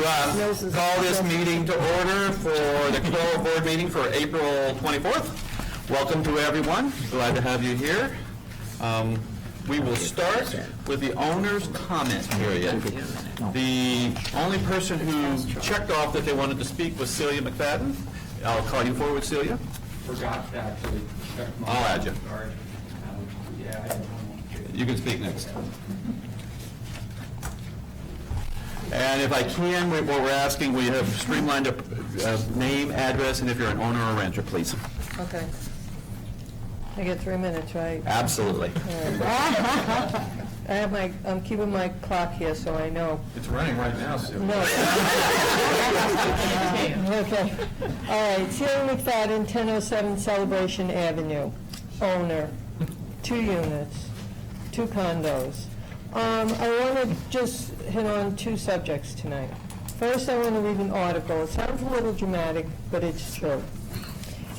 to call this meeting to order for the CROA board meeting for April 24th. Welcome to everyone. Glad to have you here. We will start with the owner's comment period. The only person who checked off that they wanted to speak was Celia McFadden. I'll call you forward, Celia. Forgot to actually check my I'll add you. card. Yeah, I had one. You can speak next. And if I can, what we're asking, we have streamlined a name, address, and if you're an owner or renter, please. Okay. I get 3 minutes, right? Absolutely. I'm keeping my clock here, so I know. It's running right now, Sue. No. Okay. All right, Celia McFadden, 1007 Celebration Avenue, owner, 2 units, 2 condos. I want to just hit on 2 subjects tonight. First, I want to read an article. It sounds a little dramatic, but it's true.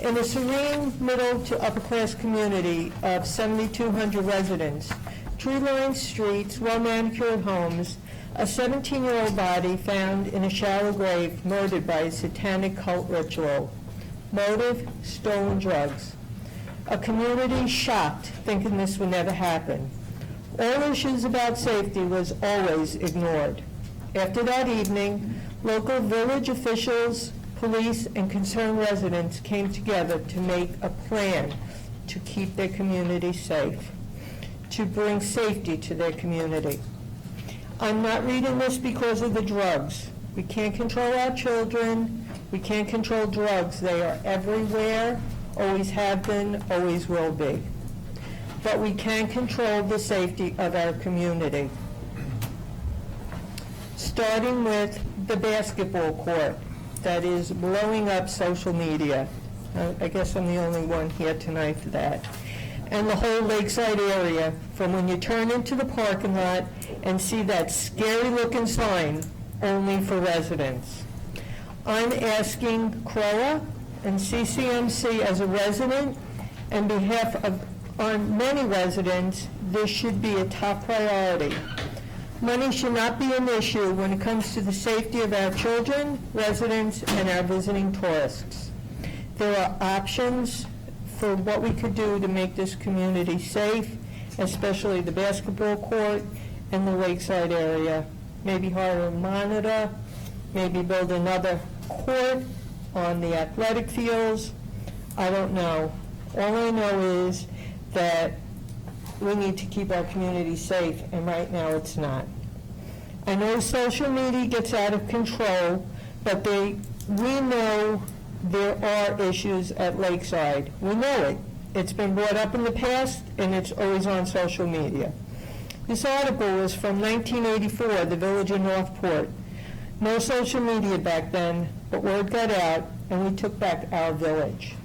In a serene middle to upper class community of 7,200 residents, tree-lined streets, well-manicured homes, a 17-year-old body found in a shallow grave murdered by a satanic cult ritual. Motive, stolen drugs. A community shocked, thinking this would never happen. All issues about safety was always ignored. After that evening, local village officials, police, and concerned residents came together to make a plan to keep their community safe, to bring safety to their community. I'm not reading this because of the drugs. We can't control our children. We can't control drugs. They are everywhere, always have been, always will be. But we can control the safety of our community. Starting with the basketball court that is blowing up social media. I guess I'm the only one here tonight for that. And the whole lakeside area, from when you turn into the parking lot and see that scary-looking sign, only for residents. I'm asking CROA and CCMC as a resident, and behalf of on many residents, this should be a top priority. Money should not be an issue when it comes to the safety of our children, residents, and our visiting tourists. There are options for what we could do to make this community safe, especially the basketball court and the lakeside area. Maybe hire a monitor, maybe build another court on the athletic fields. I don't know. All I know is that we need to keep our community safe, and right now it's not. I know social media gets out of control, but we know there are issues at Lakeside. We know it. It's been brought up in the past, and it's always on social media. This article was from 1984, the village of Northport. No social media back then, but word got out, and we took back our village.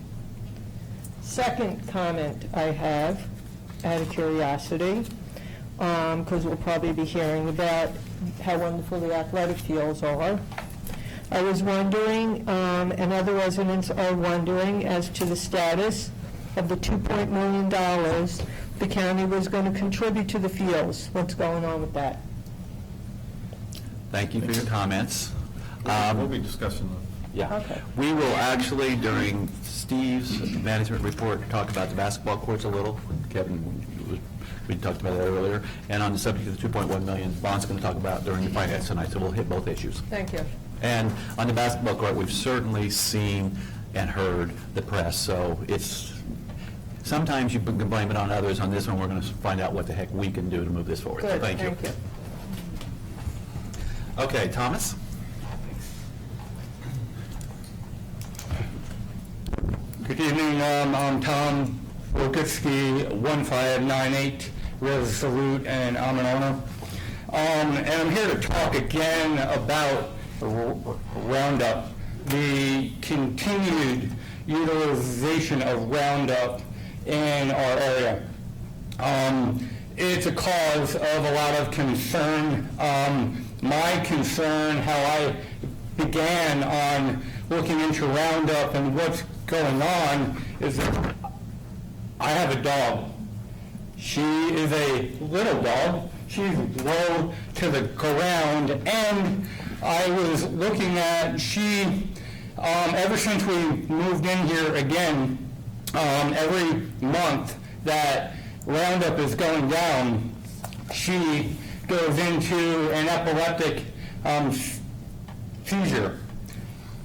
Second comment I have, out of curiosity, because we'll probably be hearing about how wonderful the athletic fields are. I was wondering, and other residents are wondering, as to the status of the $2 million the county was going to contribute to the fields. What's going on with that? Thank you for your comments. We'll be discussing that. Yeah. Okay. We will actually, during Steve's management report, talk about the basketball courts a little. Kevin, we talked about that earlier. And on the subject of the $2.1 million, Bon's going to talk about during the finance tonight, so we'll hit both issues. Thank you. And on the basketball court, we've certainly seen and heard the press, so it's, sometimes you can blame it on others. On this one, we're going to find out what the heck we can do to move this forward. Good. So thank you. Okay, Thomas? Good evening, I'm Tom Wilkitsky, 1598 Resolute, and I'm an owner. And I'm here to talk again about Roundup, the continued utilization of Roundup in our area. It's a cause of a lot of concern. My concern, how I began on looking into Roundup and what's going on, is that I have a dog. She is a little dog. She's low to the ground, and I was looking at, ever since we moved in here again, every month that Roundup is going down, she goes into an epileptic seizure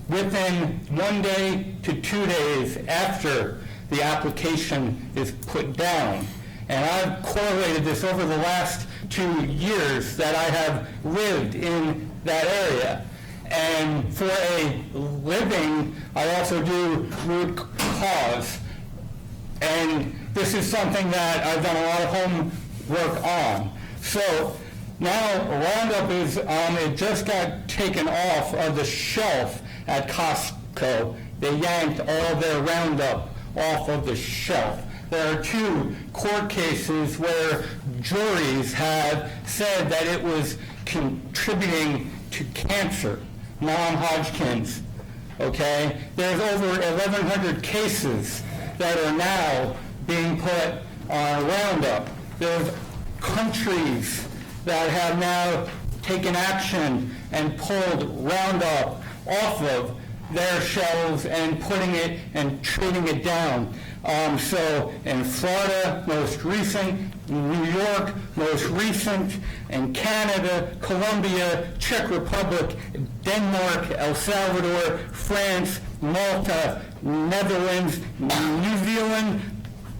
within 1 day to 2 days after the application is put down. And I've correlated this over the last 2 years that I have lived in that area. And for a living, I also do root cause. And this is something that I've done a lot of homework on. So now Roundup is, it just got taken off of the shelf at Costco. They yanked all their Roundup off of the shelf. There are 2 court cases where juries have said that it was contributing to cancer, non-Hodgkin's, okay? There's over 1,100 cases that are now being put on Roundup. There's countries that have now taken action and pulled Roundup off of their shelves and putting it and trading it down. So in Florida, most recent, New York, most recent, in Canada, Colombia, Czech Republic, Denmark, El Salvador, France, Malta, Netherlands, New Zealand,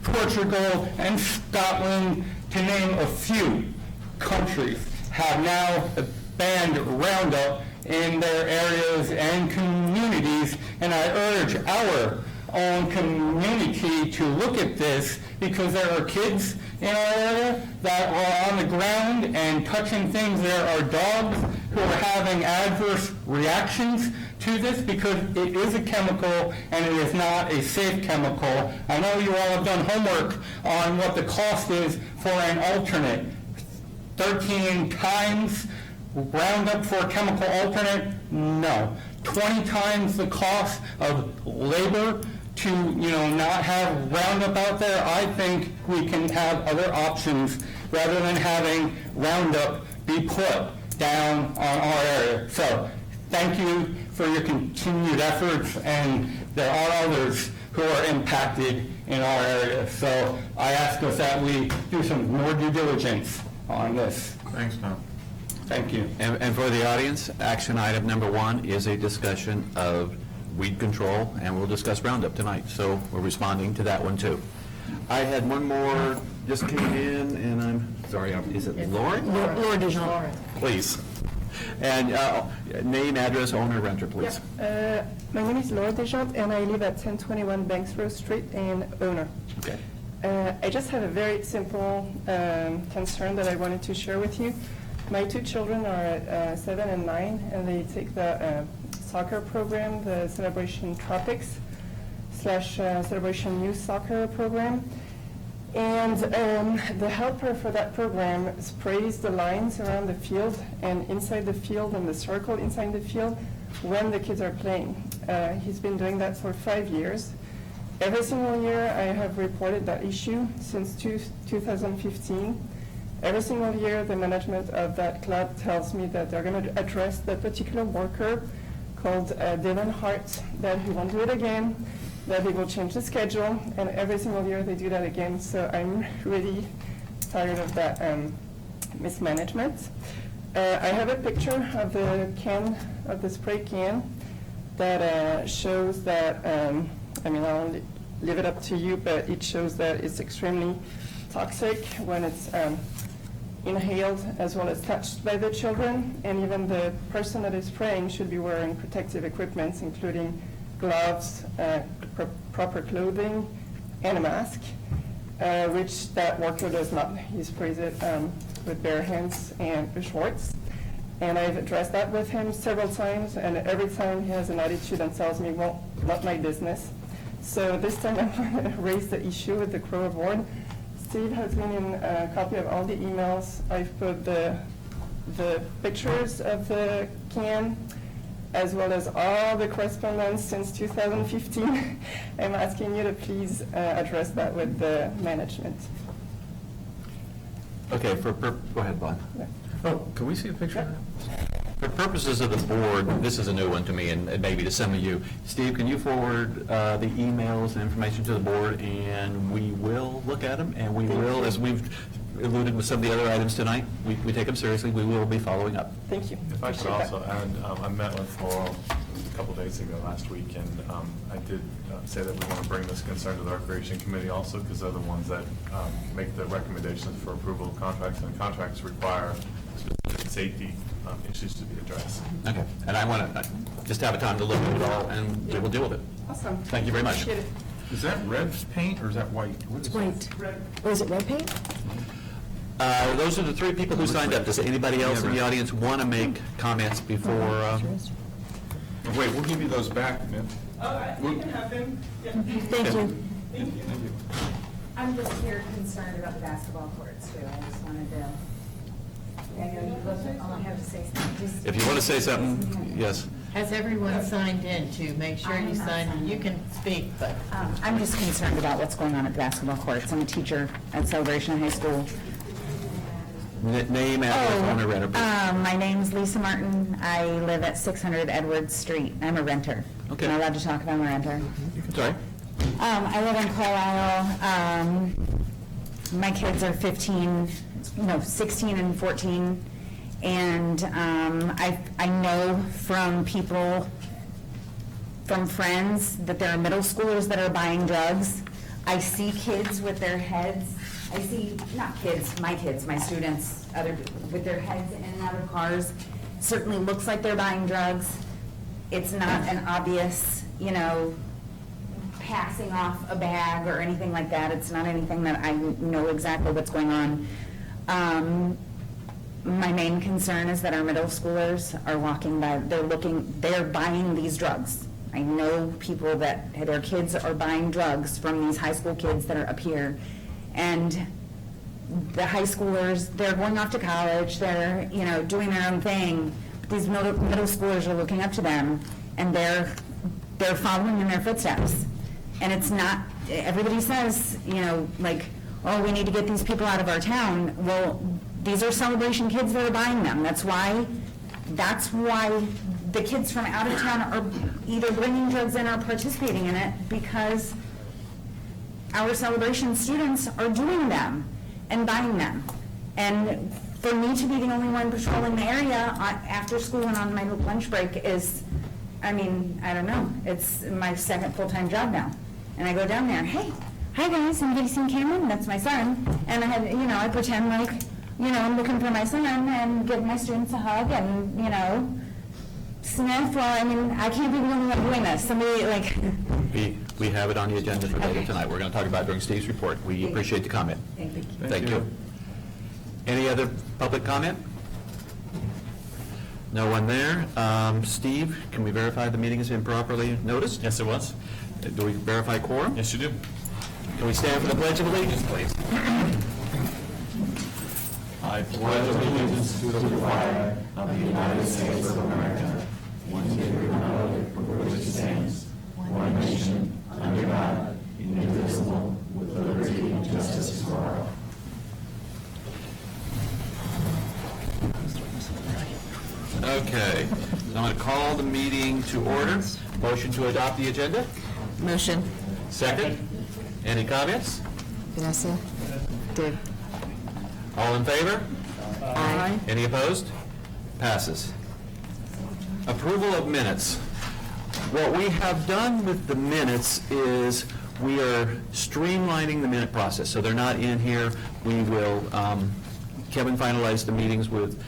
Portugal, and Scotland, to name a few countries, have now banned Roundup in their areas and communities, and I urge our own community to look at this, because there are kids in our area that are on the ground and touching things. There are dogs who are having adverse reactions to this because it is a chemical and it is not a safe chemical. I know you all have done homework on what the cost is for an alternate. 13 times Roundup for a chemical alternate? No. 20 times the cost of labor to, not have Roundup out there. I think we can have other options rather than having Roundup be put down on our area. So thank you for your continued efforts, and there are others who are impacted in our area. So I ask us that we do some more due diligence on this. Thanks, Tom. Thank you. And for the audience, action item number 1 is a discussion of weed control, and we'll discuss Roundup tonight. So we're responding to that one too. I had one more just came in, and I'm sorry, is it Lauren? Laura Dijon. Please. And name, address, owner, renter, please. My name is Laura Deschamps, and I live at 1021 Banksboro Street in Owner. Okay. I just have a very simple concern that I wanted to share with you. My 2 children are 7 and 9, and they take the soccer program, the Celebration Tropics / Celebration Youth Soccer program. And the helper for that program sprays the lines around the field and inside the field and the circle inside the field when the kids are playing. He's been doing that for 5 years. Every single year I have reported that issue since 2015. Every single year the management of that club tells me that they're going to address that particular worker called Dylan Hart, that he won't do it again, that they will change the schedule, and every single year they do that again. So I'm really tired of that mismanagement. I have a picture of the can, of the spray can, that shows that, I'll leave it up to you, but it shows that it's extremely toxic when it's inhaled as well as touched by the children, and even the person that is spraying should be wearing protective equipment, including gloves, proper clothing, and a mask, which that worker does not. He sprays it with bare hands and shorts. And I've addressed that with him several times, and every time he has an attitude and tells me, well, not my business. So this time I'm going to raise the issue with the CROA board. Steve has been in a copy of all the emails. I've put the pictures of the can, as well as all the correspondence since 2015. I'm asking you to please address that with the management. Okay, go ahead, Bob. Oh, can we see a picture? For purposes of the board, this is a new one to me and maybe to some of you. Steve, can you forward the emails and information to the board, and we will look at them, and we will, as we've alluded with some of the other items tonight, we take them seriously. We will be following up. Thank you. If I could Appreciate that. also add, I met with Laurel a couple days ago, last week, and I did say that we want to bring this concern to the Recreation Committee also, because they're the ones that make the recommendations for approval of contracts, and contracts require specific safety issues to be addressed. Okay, and I want to just have a time to look at it all, and we will deal with it. Awesome. Thank you very much. Appreciate it. Is that red paint or is that white? It's white. Oh, is it red paint? Those are the three people who signed up. Does anybody else in the audience want to make comments before? Wait, we'll give you those back, man. You can have them. Yeah. Thank you. I'm just here concerned about the basketball courts too. I just wanted to, I know you looked at, all I have to say is just. If you want to say something, yes. Has everyone signed in to make sure you sign in? You can speak, but. I'm just concerned about what's going on at the basketball courts. I'm a teacher at Celebration High School. Name, address, owner, renter. My name's Lisa Martin. I live at 600 Edwards Street. I'm a renter. Okay. Am I allowed to talk about my renter? Sorry. I live in Carlisle. My kids are 16 and 14. And I know from people, from friends, that there are middle schoolers that are buying drugs. I see kids with their heads, I see, not kids, my students, with their heads in and out of cars. Certainly looks like they're buying drugs. It's not an obvious, passing off a bag or anything like that. It's not anything that I know exactly what's going on. My main concern is that our middle schoolers are walking by, they're buying these drugs. I know people that their kids are buying drugs from these high school kids that are up here. And the high schoolers, they're going off to college, they're, doing their own thing. But these middle schoolers are looking up to them, and they're following in their footsteps. And it's not, everybody says, oh, we need to get these people out of our town. Well, these are Celebration kids that are buying them. That's why the kids from out of town are either bringing drugs in or participating in it, because our Celebration students are doing them and buying them. And for me to be the only one patrolling the area after school and on my lunch break is, I don't know. It's my second full-time job now. And I go down there, hey, hi guys, anybody seen Cameron? That's my son. And I pretend like, I'm looking for my son and give my students a hug and, sniff. Well, I can't be the only one doing this. Somebody, We have it on the agenda for later Okay. tonight. We're going to talk about it during Steve's report. We appreciate the comment. Thank you. Thank you. Any other public comment? No one there. Steve, can we verify the meeting has been properly noticed? Yes, it was. Do we verify quorum? Yes, you do. Can we stand for the Pledge of Allegiance, please? I pledge allegiance to the flag of the United States of America, and to the republic for which it stands, one nation, under God, indivisible, with liberty and justice for all. Okay. So I'm going to call the meeting to order. Motion to adopt the agenda? Motion. Second? Any comments? Vanessa? Dave? All in favor? Aye. Any opposed? Passes. Approval of minutes. What we have done with the minutes is we are streamlining the minute process, so they're not in here. We will, Kevin finalized the meetings with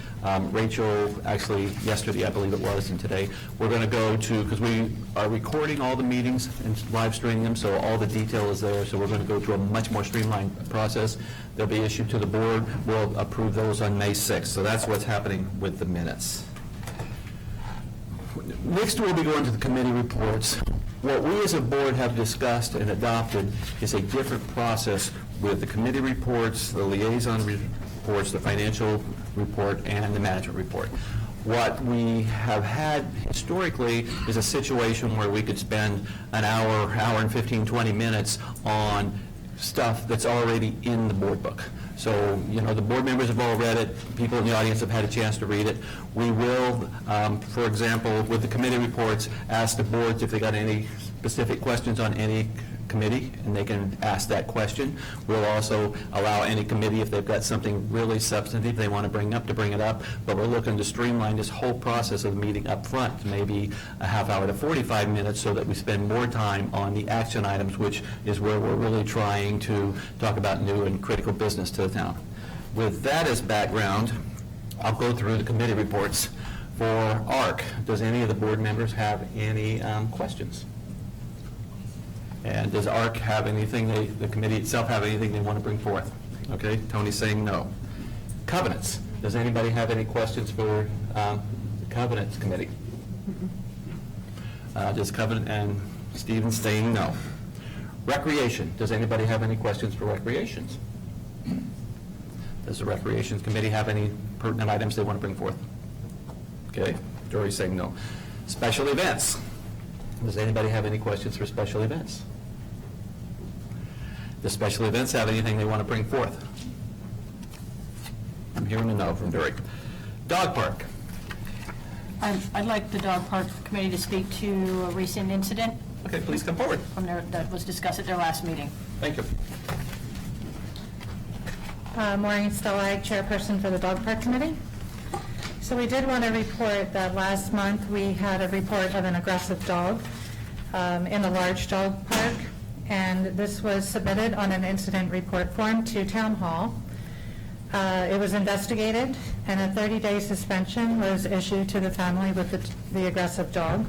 Rachel, actually yesterday, I believe it was, and today. We're going to go to, because we are recording all the meetings and live streaming them, so all the detail is there, so we're going to go through a much more streamlined process. They'll be issued to the board. We'll approve those on May 6th, so that's what's happening with the minutes. Next, we'll be going to the committee reports. What we as a board have discussed and adopted is a different process with the committee reports, the liaison reports, the financial report, and the management report. What we have had historically is a situation where we could spend an hour and 15, 20 minutes on stuff that's already in the board book. So, the board members have all read it, people in the audience have had a chance to read it. We will, for example, with the committee reports, ask the boards if they got any specific questions on any committee, and they can ask that question. We'll also allow any committee, if they've got something really substantive they want to bring up, to bring it up, but we're looking to streamline this whole process of the meeting up front, maybe a half hour to 45 minutes, so that we spend more time on the action items, which is where we're really trying to talk about new and critical business to the town. With that as background, I'll go through the committee reports for ARC. Does any of the board members have any questions? And does ARC have anything, the committee itself have anything they want to bring forth? Okay, Tony's saying no. Covenants, does anybody have any questions for the Covenants Committee? Does Covenant, and Stephen's saying no. Recreation, does anybody have any questions for Recreations? Does the Recreations Committee have any pertinent items they want to bring forth? Okay, Dory's saying no. Special events, does anybody have any questions for special events? Does special events have anything they want to bring forth? I'm hearing a no from Dory. Dog park. I'd like the dog park committee to speak to a recent incident Okay, please come forward. that was discussed at their last meeting. Thank you. Maureen Stellag, chairperson for the Dog Park Committee. So we did want to report that last month we had a report of an aggressive dog in the large dog park, and this was submitted on an incident report form to Town Hall. It was investigated, and a 30-day suspension was issued to the family with the aggressive dog.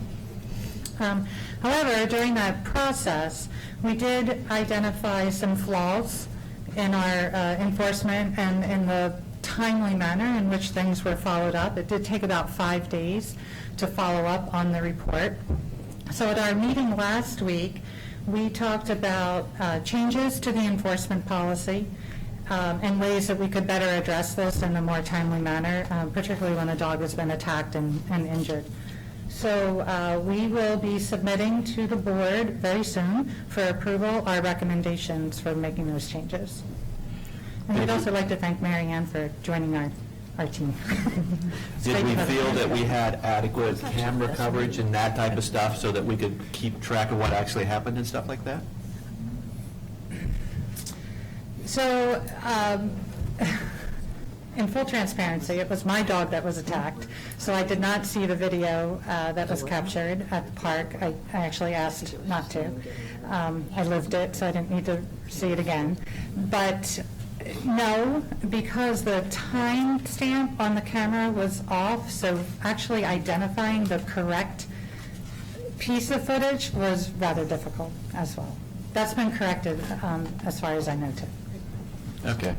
However, during that process, we did identify some flaws in our enforcement and in the timely manner in which things were followed up. It did take about 5 days to follow up on the report. So at our meeting last week, we talked about changes to the enforcement policy and ways that we could better address this in a more timely manner, particularly when a dog has been attacked and injured. So we will be submitting to the board very soon for approval our recommendations for making those changes. And we'd also like to thank Mary Ann for joining our team. Did we feel that we had adequate camera coverage and that type of stuff so that we could keep track of what actually happened and stuff like that? So, in full transparency, it was my dog that was attacked, so I did not see the video that was captured at the park. I actually asked not to. I lived it, so I didn't need to see it again. But no, because the time stamp on the camera was off, so actually identifying the correct piece of footage was rather difficult as well. That's been corrected as far as I know too. Okay.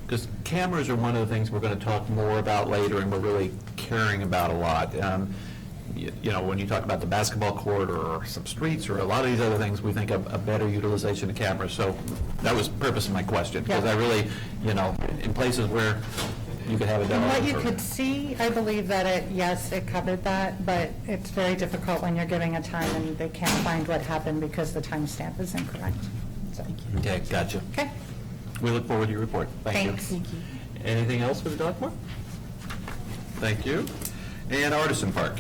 Because cameras are one of the things we're going to talk more about later, and we're really caring about a lot. When you talk about the basketball court or some streets or a lot of these other things, we think of a better utilization of cameras. So that was the purpose of my question, because I really, in places where you could have a dog. And what you could see, I believe that it covered that, but it's very difficult when you're giving a time and they can't find what happened because the timestamp is incorrect. So, Okay, gotcha. okay. We look forward to your report. Thank you. Thanks. Anything else for the dog park? Thank you. And Artisan Park.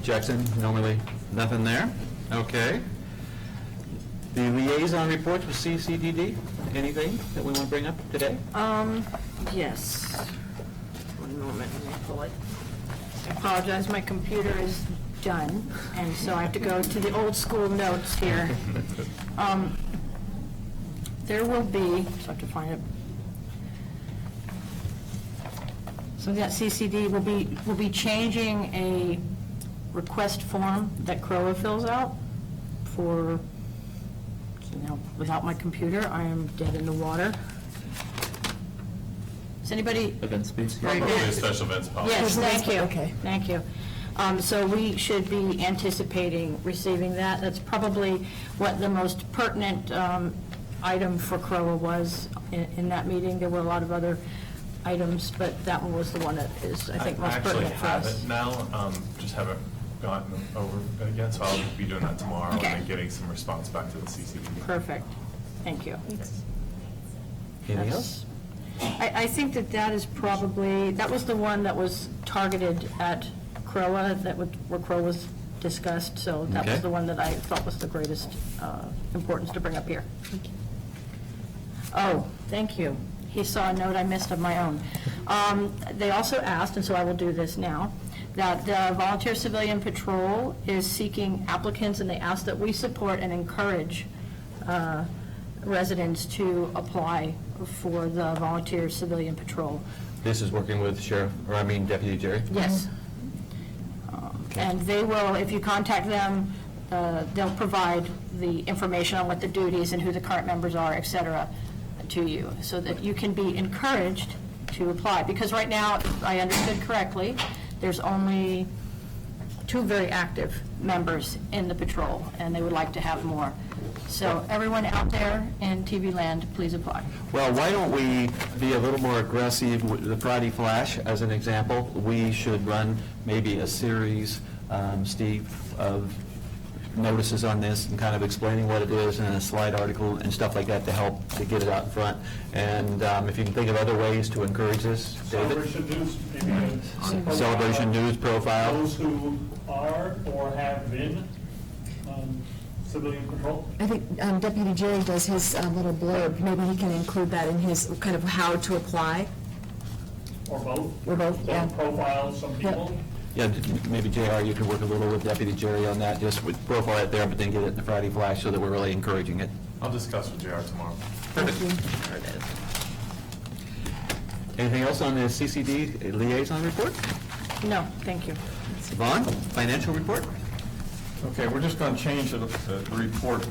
Jackson, normally nothing there? Okay. The liaison reports with CCDD, anything that we want to bring up today? Yes. One moment, let me pull it. I apologize, my computer is done, and so I have to go to the old school notes here. There will be, so I have to find it. So that CCD will be changing a request form that CROA fills out for, without my computer, I am dead in the water. Is anybody? Events piece? Very good. Probably a special events policy. Yes, thank you. Okay. Thank you. So we should be anticipating receiving that. That's probably what the most pertinent item for CROA was in that meeting. There were a lot of other items, but that one was the one that is, I think, most pertinent for us. I actually have it now, just haven't gotten over it again, so I'll be doing that tomorrow Okay. and then getting some response back to the CCD. Perfect. Thank you. Anything else? I think that is probably, that was the one that was targeted at CROA, where CROA was discussed, so that was Okay. the one that I thought was the greatest importance to bring up here. Oh, thank you. He saw a note I missed of my own. They also asked, and so I will do this now, that the Volunteer Civilian Patrol is seeking applicants, and they ask that we support and encourage residents to apply for the Volunteer Civilian Patrol. This is working with Deputy Jerry? Yes. And they will, if you contact them, they'll provide the information on what the duties and who the current members are, et cetera, to you, so that you can be encouraged to apply. Because right now, if I understood correctly, there's only 2 very active members in the patrol, and they would like to have more. So everyone out there in TV land, please apply. Well, why don't we be a little more aggressive with the Friday Flash, as an example? We should run maybe a series, Steve, of notices on this and kind of explaining what it is and a slide article and stuff like that to help to get it out in front. And if you can think of other ways to encourage this, David? Celebration news, maybe a Celebration news profile. those who are or have been civilian patrol. I think Deputy Jerry does his little blurb. Maybe he can include that in his kind of how to apply. Or both. Or both, yeah. Some profiles, some people. Yeah, maybe JR, you can work a little with Deputy Jerry on that, just with profile it there, but then get it in the Friday Flash so that we're really encouraging it. I'll discuss with JR tomorrow. Perfect. There it is. Anything else on the CCD liaison report? No, thank you. Vaughn, financial report? Okay, we're just going to change the report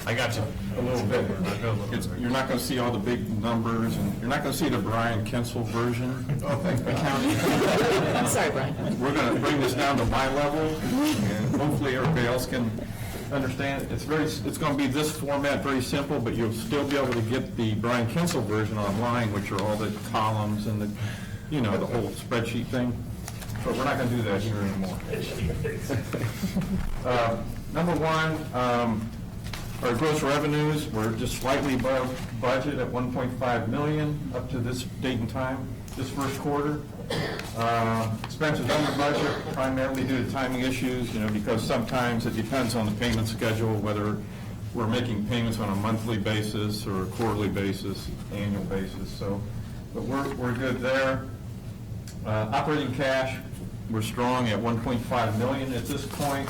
I got you. a little bit. You're not going to see all the big numbers, and you're not going to see the Brian Kensel version. Oh, thank God. Sorry, Brian. We're going to bring this down to my level, and hopefully everybody else can understand. It's going to be this format, very simple, but you'll still be able to get the Brian Kensel version online, which are all the columns and the whole spreadsheet thing. But we're not going to do that here anymore. Number one, our gross revenues, we're just slightly above budget at 1.5 million up to this date and time, this first quarter. Expenses under budget primarily due to timing issues, because sometimes it depends on the payment schedule, whether we're making payments on a monthly basis or a quarterly basis, annual basis. So, but we're good there. Operating cash, we're strong at 1.5 million at this point.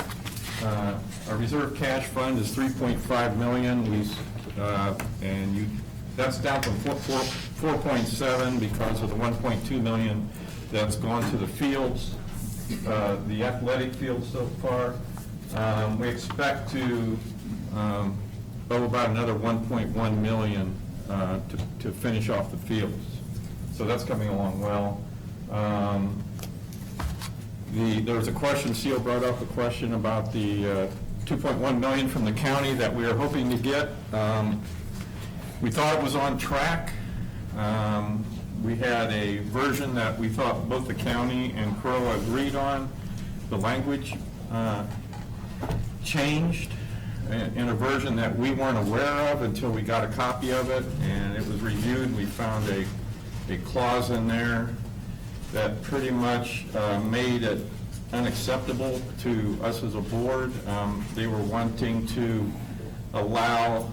Our reserve cash fund is 3.5 million. That's down from 4.7 because of the 1.2 million that's gone to the fields, the athletic fields so far. We expect to owe about another 1.1 million to finish off the fields. So that's coming along well. There was a question, Seal brought up a question about the 2.1 million from the county that we are hoping to get. We thought it was on track. We had a version that we thought both the county and CROA agreed on. The language changed in a version that we weren't aware of until we got a copy of it, and it was reviewed. We found a clause in there that pretty much made it unacceptable to us as a board. They were wanting to allow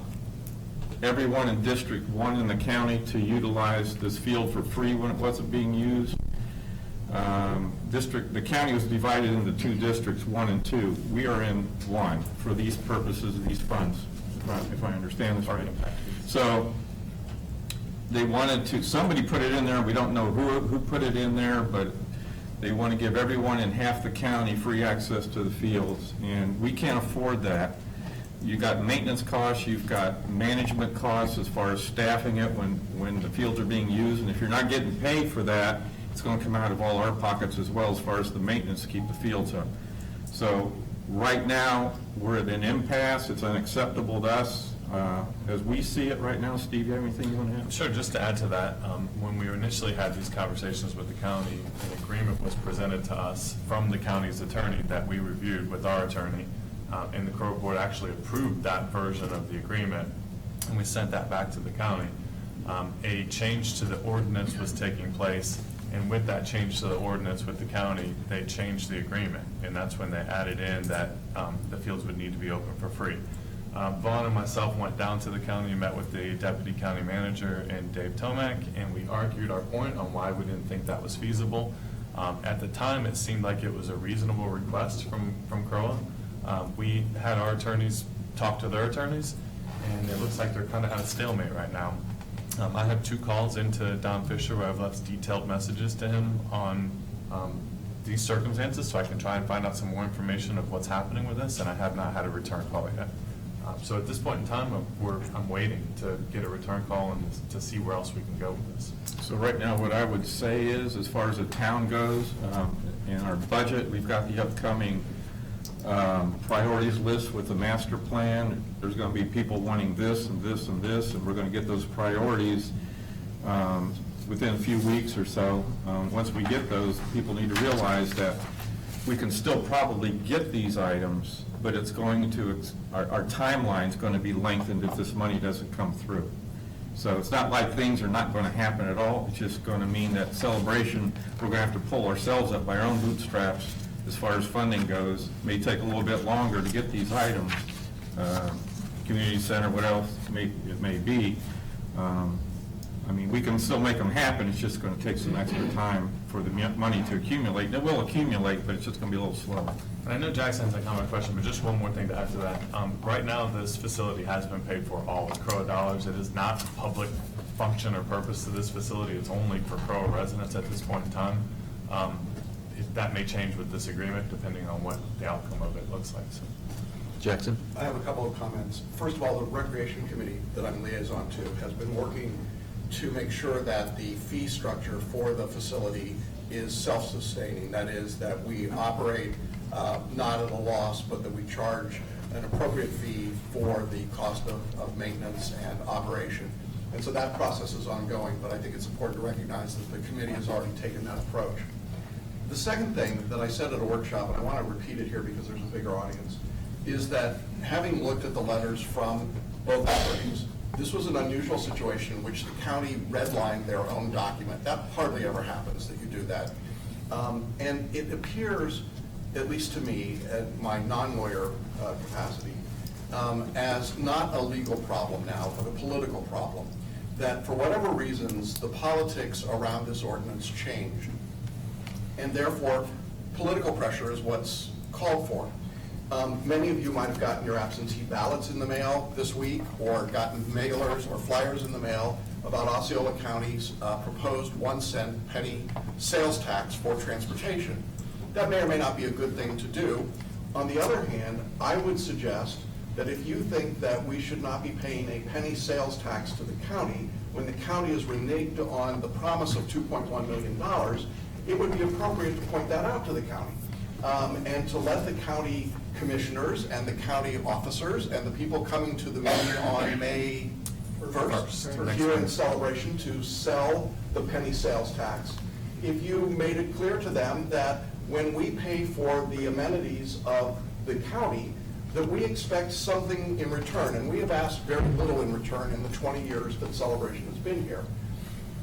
everyone in District 1 in the county to utilize this field for free when it wasn't being used. The county was divided into 2 districts, 1 and 2. We are in 1 for these purposes of these funds, if I understand this right. So they wanted to, somebody put it in there, we don't know who put it in there, but they want to give everyone in half the county free access to the fields, and we can't afford that. You've got maintenance costs, you've got management costs as far as staffing it when the fields are being used, and if you're not getting paid for that, it's going to come out of all our pockets as well as far as the maintenance to keep the fields up. So right now, we're at an impasse. It's unacceptable to us as we see it right now. Steve, you have anything you want to add? Sure, just to add to that, when we initially had these conversations with the county, an agreement was presented to us from the county's attorney that we reviewed with our attorney, and the CROA board actually approved that version of the agreement, and we sent that back to the county. a change to the ordinance was taking place, and with that change to the ordinance with the county, they changed the agreement, and that's when they added in that the fields would need to be open for free. Vaughn and myself went down to the county and met with the deputy county manager and Dave Tomac, and we argued our point on why we didn't think that was feasible. At the time, it seemed like it was a reasonable request from CROA. We had our attorneys talk to their attorneys, and it looks like they're kind of at a stalemate right now. I have 2 calls into Don Fisher where I've left detailed messages to him on these circumstances, so I can try and find out some more information of what's happening with this, and I have not had a return call yet. So at this point in time, I'm waiting to get a return call and to see where else we can go with this. So right now, what I would say is, as far as the town goes, in our budget, we've got the upcoming priorities list with the master plan. There's going to be people wanting this and this and this, and we're going to get those priorities within a few weeks or so. Once we get those, people need to realize that we can still probably get these items, but it's going to, our timeline's going to be lengthened if this money doesn't come through. So it's not like things are not going to happen at all. It's just going to mean that Celebration, we're going to have to pull ourselves up by our own bootstraps as far as funding goes. It may take a little bit longer to get these items. Community center, what else it may be. I mean, we can still make them happen. It's just going to take some extra time for the money to accumulate. And it will accumulate, but it's just going to be a little slow. And I know Jackson has a comment question, but just one more thing to add to that. Right now, this facility has been paid for all with CROA dollars. It is not public function or purpose to this facility. It's only for CROA residents at this point in time. That may change with this agreement, depending on what the outcome of it looks like. So. Jackson? I have a couple of comments. First of all, the Recreation Committee that I'm liaison to has been working to make sure that the fee structure for the facility is self-sustaining. That is, that we operate not at a loss, but that we charge an appropriate fee for the cost of maintenance and operation. And so that process is ongoing, but I think it's important to recognize that the committee has already taken that approach. The second thing that I said at a workshop, and I want to repeat it here because there's a bigger audience, is that having looked at the letters from both attorneys, this was an unusual situation in which the county redlined their own document. That hardly ever happens that you do that. And it appears, at least to me, at my non-lawyer capacity, as not a legal problem now, but a political problem. That for whatever reasons, the politics around this ordinance changed. And therefore, political pressure is what's called for. Many of you might have gotten your absentee ballots in the mail this week, or gotten mailers or flyers in the mail about Osceola County's proposed 1-cent penny sales tax for transportation. That may or may not be a good thing to do. On the other hand, I would suggest that if you think that we should not be paying a penny sales tax to the county, when the county is reneged on the promise of $2.1 million, it would be appropriate to point that out to the county. And to let the county commissioners and the county officers and the people coming to the meeting on May 1st here in Celebration to sell the penny sales tax, if you made it clear to them that when we pay for the amenities of the county, that we expect something in return, and we have asked very little in return in the 20 years that Celebration has been here.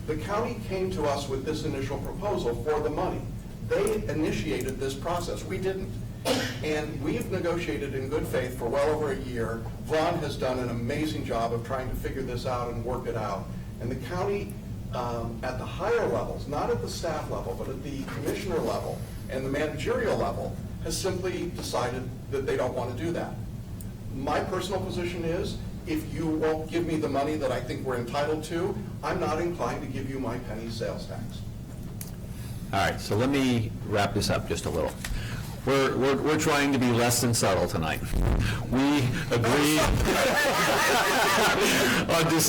The county came to us with this initial proposal for the money. They initiated this process. We didn't. And we've negotiated in good faith for well over a year. Vaughn has done an amazing job of trying to figure this out and work it out. And the county, at the higher levels, not at the staff level, but at the commissioner level and the managerial level, has simply decided that they don't want to do that. My personal position is, if you won't give me the money that I think we're entitled to, I'm not inclined to give you my penny sales tax. All right, so let me wrap this up just a little. We're trying to be less than subtle tonight. We agreed,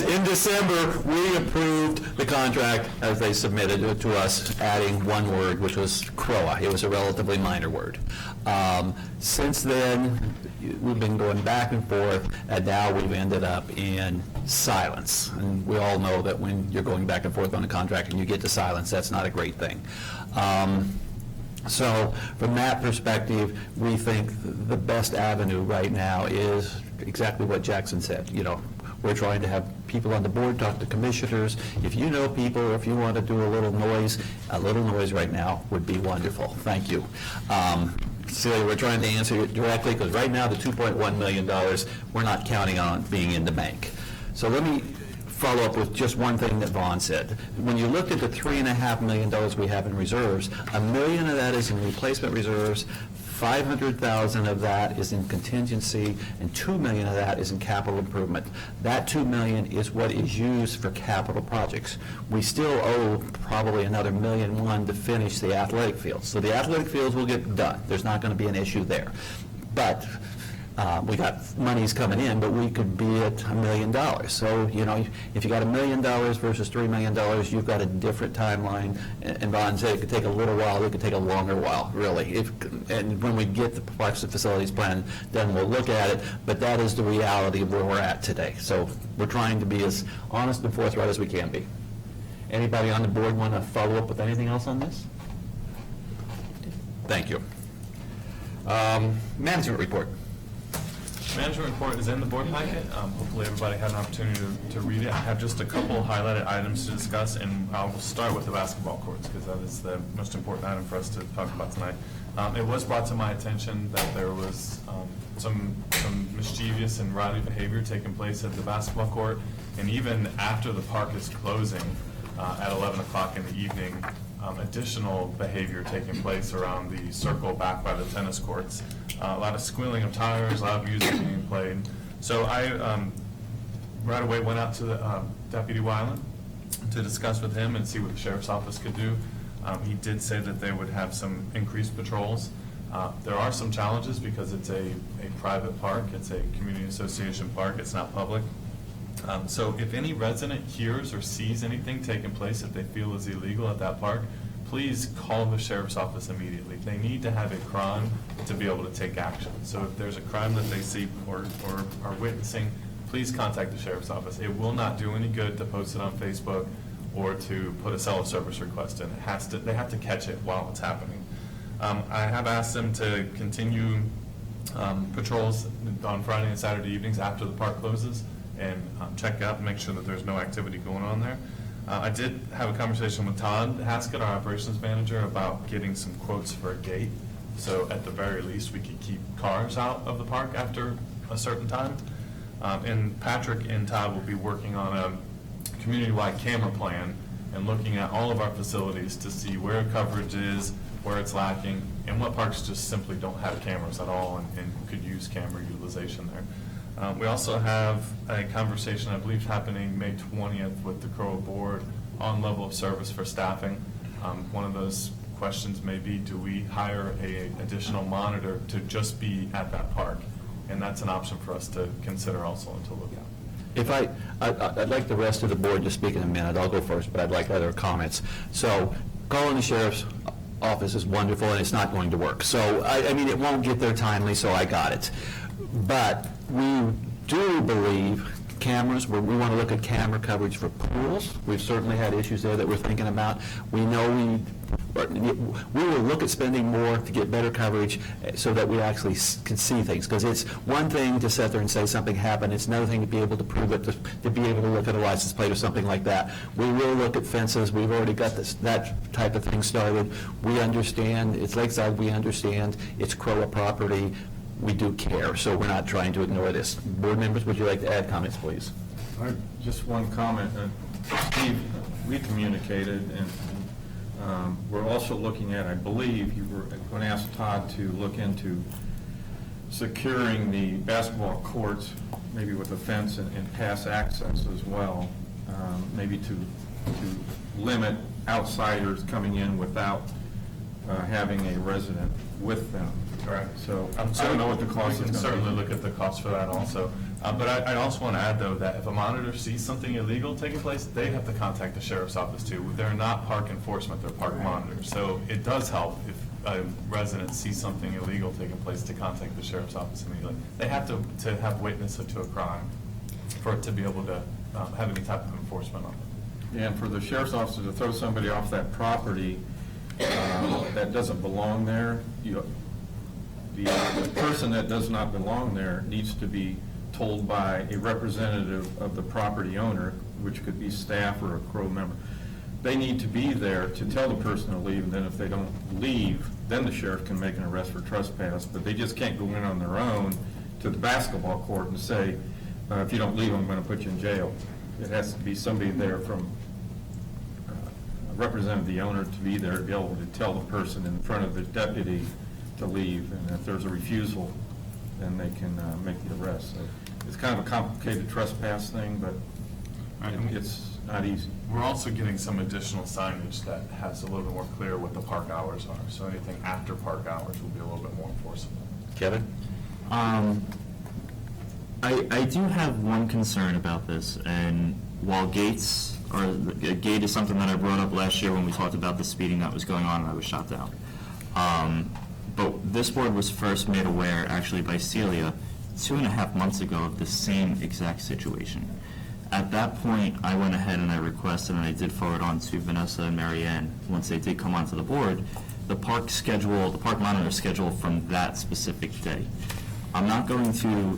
in December, we approved the contract as they submitted it to us, adding one word, which was CROA. It was a relatively minor word. Since then, we've been going back and forth, and now we've ended up in silence. And we all know that when you're going back and forth on a contract and you get to silence, that's not a great thing. So from that perspective, we think the best avenue right now is exactly what Jackson said. You know, We're trying to have people on the board talk to commissioners. If you know people, or if you want to do a little noise right now would be wonderful. Thank you. Celia, we're trying to answer it directly, because right now the $2.1 million, we're not counting on being in the bank. So let me follow up with just one thing that Vaughn said. When you look at the $3.5 million we have in reserves, $1 million of that is in replacement reserves, 500,000 of that is in contingency, and $2 million of that is in capital improvement. That $2 million is what is used for capital projects. We still owe probably another $1.1 million to finish the athletic fields. So the athletic fields will get done. There's not going to be an issue there. But we got monies coming in, but we could be at $1 million. So, you know, if you got $1 million versus $3 million, you've got a different timeline. And Vaughn said it could take a little while, it could take a longer while, really. And when we get the facilities plan, then we'll look at it, but that is the reality of where we're at today. So we're trying to be as honest and forthright as we can be. Anybody on the board want to follow up with anything else on this? Thank you. Management report. Management report is in the board packet. Hopefully everybody had an opportunity to read it. I have just a couple highlighted items to discuss, and I will start with the basketball courts because that is the most important item for us to talk about tonight. It was brought to my attention that there was some mischievous and rowdy behavior taking place at the basketball court, and even after the park is closing at 11 o'clock in the evening, additional behavior taking place around the circle back by the tennis courts. A lot of squealing of tires, loud music being played. So I right away went out to Deputy Weiland to discuss with him and see what the sheriff's office could do. He did say that they would have some increased patrols. There are some challenges because it's a private park, it's a community association park, it's not public. So if any resident hears or sees anything taking place that they feel is illegal at that park, please call the sheriff's office immediately. They need to have a crime to be able to take action. So if there's a crime that they see or are witnessing, please contact the sheriff's office. It will not do any good to post it on Facebook or to put a cell service request in. They have to catch it while it's happening. I have asked them to continue patrols on Friday and Saturday evenings after the park closes and check out and make sure that there's no activity going on there. I did have a conversation with Todd Haskett, our operations manager, about getting some quotes for a gate. So at the very least, we could keep cars out of the park after a certain time. And Patrick and Todd will be working on a community-wide camera plan and looking at all of our facilities to see where coverage is, where it's lacking, and what parks just simply don't have cameras at all and could use camera utilization there. We also have a conversation, I believe, happening May 20th with the CROA board on level of service for staffing. One of those questions may be, do we hire an additional monitor to just be at that park? And that's an option for us to consider also and to look at. If I'd like the rest of the board to speak in a minute. I'll go first, but I'd like other comments. So calling the sheriff's office is wonderful, and it's not going to work. So, I mean, it won't get there timely, so I got it. But we do believe cameras, we want to look at camera coverage for pools. We've certainly had issues there that we're thinking about. We know we will look at spending more to get better coverage so that we actually can see things. Because it's one thing to sit there and say something happened. It's another thing to be able to prove it, to be able to look at a license plate or something like that. We will look at fences. We've already got that type of thing started. We understand. It's Lakeside. We understand. It's CROA property. We do care, so we're not trying to ignore this. Board members, would you like to add comments, please? Just one comment. Steve, we communicated, and we're also looking at, I believe, you were going to ask Todd to look into securing the basketball courts, maybe with a fence and pass access as well, maybe to limit outsiders coming in without having a resident with them. Correct. So I don't know what the cost is going to be. We can certainly look at the cost for that also. But I also want to add, though, that if a monitor sees something illegal taking place, they have to contact the sheriff's office, too. They're not park enforcement, they're park monitors. So it does help if a resident sees something illegal taking place to contact the sheriff's office immediately. They have to have witness to a crime for it to be able to have any type of enforcement on it. And for the sheriff's officer to throw somebody off that property that doesn't belong there, the person that does not belong there needs to be told by a representative of the property owner, which could be staff or a CROA member. They need to be there to tell the person to leave, and then if they don't leave, then the sheriff can make an arrest for trespass, but they just can't go in on their own to the basketball court and say, if you don't leave, I'm going to put you in jail. It has to be somebody there from, representative the owner to be there to be able to tell the person in front of the deputy to leave, and if there's a refusal, then they can make the arrest. So it's kind of a complicated trespass thing, but it's not easy. We're also getting some additional signage that has a little bit more clear what the park hours are. So anything after park hours will be a little bit more enforceable. Kevin? I do have one concern about this, and while gates, or a gate is something that I brought up last year when we talked about the speeding that was going on and I was shot down. But this board was first made aware, actually by Celia, 2.5 months ago of the same exact situation. At that point, I went ahead and I requested, and I did forward on to Vanessa and Marianne, once they did come onto the board, the park schedule, the park monitor schedule from that specific day. I'm not going to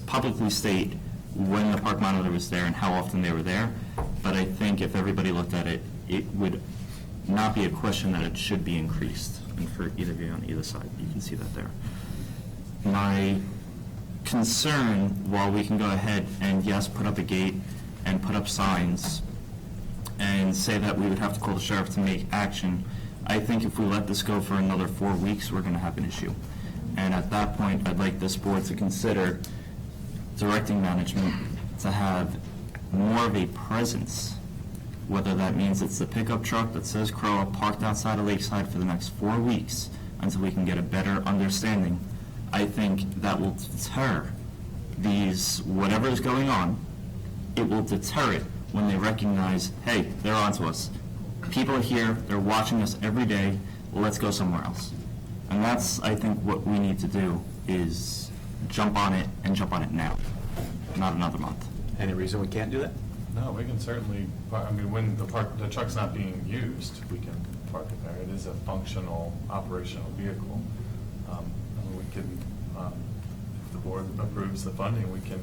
publicly state when the park monitor was there and how often they were there, but I think if everybody looked at it, it would not be a question that it should be increased. And for either of you on either side, you can see that there. My concern, while we can go ahead and yes, put up a gate and put up signs and say that we would have to call the sheriff to make action, I think if we let this go for another 4 weeks, we're going to have an issue. And at that point, I'd like this board to consider directing management to have more of a presence, whether that means it's the pickup truck that says CROA parked outside of Lakeside for the next 4 weeks until we can get a better understanding. I think that will deter these, whatever is going on, it will deter it when they recognize, hey, they're onto us. People are here, they're watching us every day, well, let's go somewhere else. And that's, I think, what we need to do is jump on it and jump on it now, not another month. Any reason we can't do that? No, we can certainly, I mean, when the truck's not being used, we can park it there. It is a functional, operational vehicle. And we can, if the board approves the funding, we can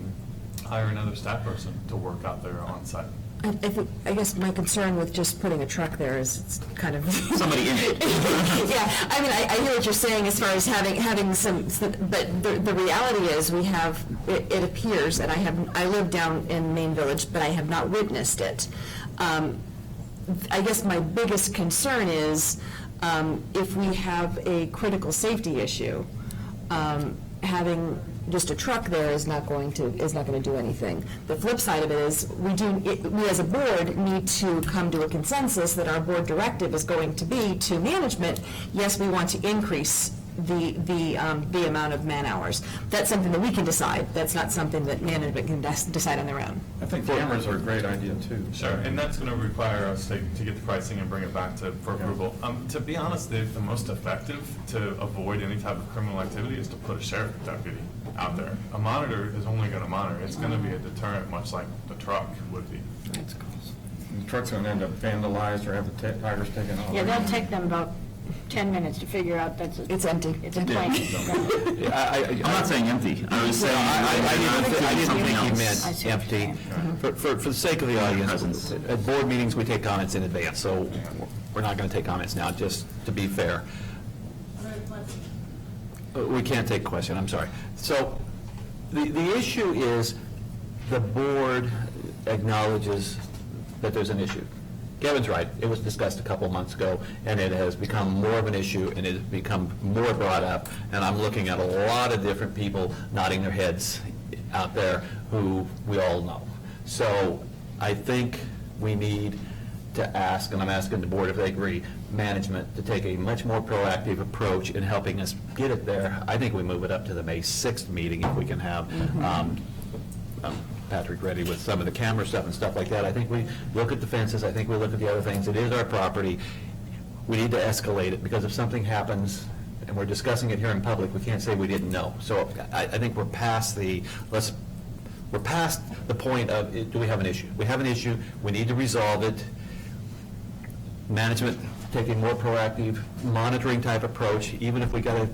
hire another staff person to work out there on site. I guess my concern with just putting a truck there is it's kind of... Somebody in it. Yeah, I mean, I hear what you're saying as far as having some, but the reality is we have, it appears, and I live down in Main Village, but I have not witnessed it. I guess my biggest concern is if we have a critical safety issue, having just a truck there is not going to do anything. The flip side of it is we as a board need to come to a consensus that our board directive is going to be to management. Yes, we want to increase the amount of man hours. That's something that we can decide. That's not something that management can decide on their own. I think cameras are a great idea too. Sure, and that's going to require us to get the pricing and bring it back for approval. To be honest, the most effective to avoid any type of criminal activity is to put a sheriff deputy out there. A monitor is only going to monitor. It's going to be a deterrent, much like the truck would be. The truck's going to end up vandalized or have the tires taken off. Yeah, that'll take them about 10 minutes to figure out that's it's empty. It's a blank. I'm not saying empty. I was saying I didn't think he I meant see what you're empty. For the sake of the audience, at board meetings, we take comments in advance, so we're not going to take comments now, just to be fair. We can't take a question, I'm sorry. So the issue is the board acknowledges that there's an issue. Kevin's right. It was discussed a couple months ago, and it has become more of an issue, and it has become more brought up, and I'm looking at a lot of different people nodding their heads out there who we all know. So I think we need to ask, and I'm asking the board if they agree, management to take a much more proactive approach in helping us get it there. I think we move it up to the May 6th meeting if we can have Patrick ready with some of the camera stuff and stuff like that. I think we look at the fences. I think we look at the other things. It is our property. We need to escalate it, because if something happens and we're discussing it here in public, we can't say we didn't know. So I think we're past the point of, do we have an issue? We have an issue. We need to resolve it. Management taking more proactive monitoring type approach, even if we got to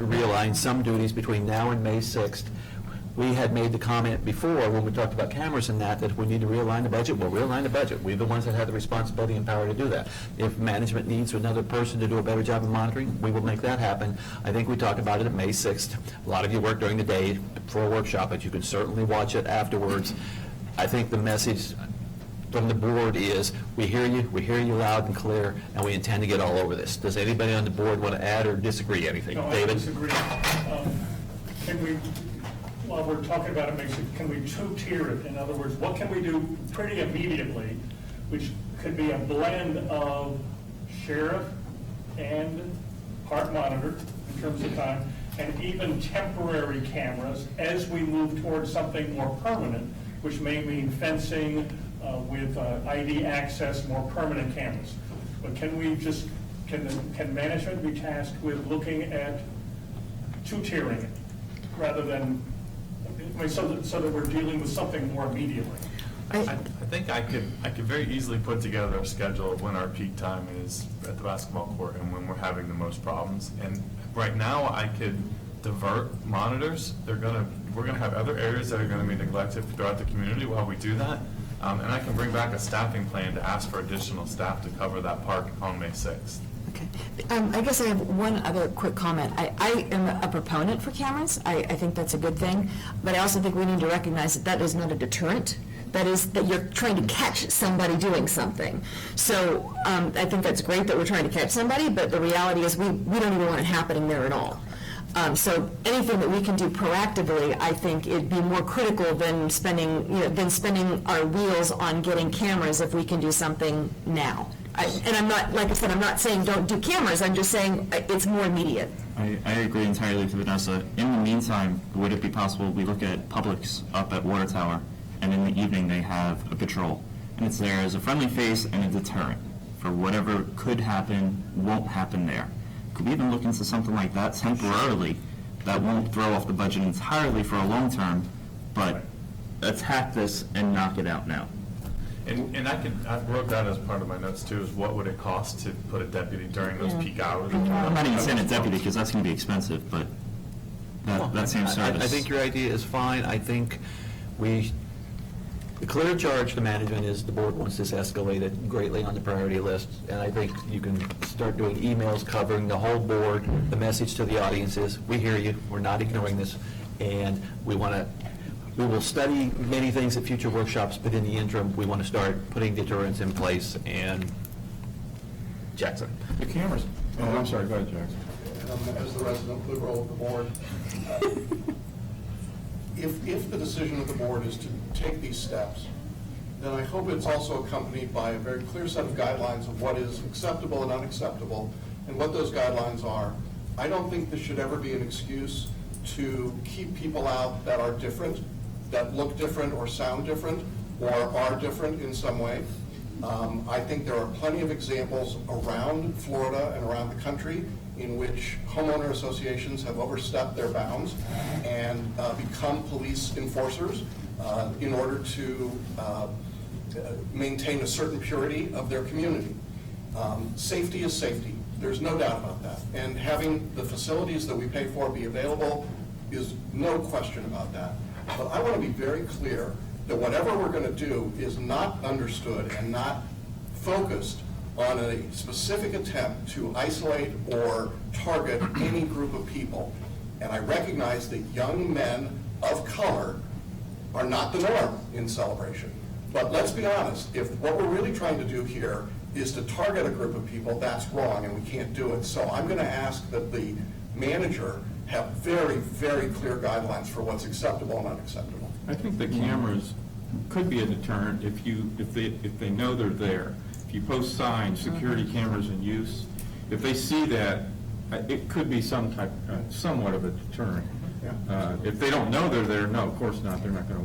realign some duties between now and May 6th. we had made the comment before, when we talked about cameras and that if we need to realign the budget, we'll realign the budget. We're the ones that have the responsibility and power to do that. If management needs another person to do a better job of monitoring, we will make that happen. I think we talked about it at May 6th. A lot of you work during the day for a workshop, but you can certainly watch it afterwards. I think the message from the board is, we hear you loud and clear, and we intend to get all over this. Does anybody on the board want to add or disagree anything? No, I David? disagree. Can we, while we're talking about it, can we two-tier it? In other words, what can we do pretty immediately, which could be a blend of sheriff and park monitor in terms of time, and even temporary cameras as we move towards something more permanent, which may mean fencing with ID access, more permanent cameras. But can we just, can management be tasked with looking at two-tiering it rather than, I mean, so that we're dealing with something more immediately? I think I could very easily put together a schedule of when our peak time is at the basketball court and when we're having the most problems. And right now, I could divert monitors. We're gonna have other areas that are gonna be neglected throughout the community while we do that. And I can bring back a staffing plan to ask for additional staff to cover that park on May 6th. Okay. I guess I have one other quick comment. I am a proponent for cameras. I think that's a good thing. But I also think we need to recognize that that is not a deterrent. That is that you're trying to catch somebody doing something. So I think that's great that we're trying to catch somebody, but the reality is we don't even want it happening there at all. So anything that we can do proactively, I think it'd be more critical than spending our wheels on getting cameras if we can do something now. And I'm not, like I said, I'm not saying don't do cameras, I'm just saying it's more immediate. I agree entirely with Vanessa. In the meantime, would it be possible we look at Publix up at Water Tower, and in the evening they have a patrol, and it's there as a friendly face and a deterrent for whatever could happen, won't happen there. Could we even look into something like that temporarily? That won't throw off the budget entirely for a long term, but attack this and knock it out now. And I wrote that as part of my notes too, is what would it cost to put a deputy during those peak hours? I'm not even saying a deputy, because that's going to be expensive, but that seems service. I think your idea is fine. I think the clear charge to management is the board wants this escalated greatly on the priority list, and I think you can start doing emails covering the whole board. The message to the audience is, we hear you, we're not ignoring this, and we will study many things at future workshops, but in the interim, we want to start putting deterrents in place. And Jackson. The cameras. Oh, I'm sorry, go ahead, Jackson. As the resident liberal of the board, if the decision of the board is to take these steps, then I hope it's also accompanied by a very clear set of guidelines of what is acceptable and unacceptable, and what those guidelines are. I don't think this should ever be an excuse to keep people out that are different, that look different or sound different, or are different in some way. I think there are plenty of examples around Florida and around the country in which homeowner associations have overstepped their bounds and become police enforcers in order to maintain a certain purity of their community. Safety is safety. There's no doubt about that. And having the facilities that we pay for be available is no question about that. But I want to be very clear that whatever we're going to do is not understood and not focused on a specific attempt to isolate or target any group of people. And I recognize that young men of color are not the norm in Celebration. But let's be honest, if what we're really trying to do here is to target a group of people, that's wrong and we can't do it. So I'm going to ask that the manager have very, very clear guidelines for what's acceptable and unacceptable. I think the cameras could be a deterrent if they know they're there. If you post signs, security cameras in use, if they see that, it could be somewhat of a deterrent. If they don't know they're there, no, of course not. They're not going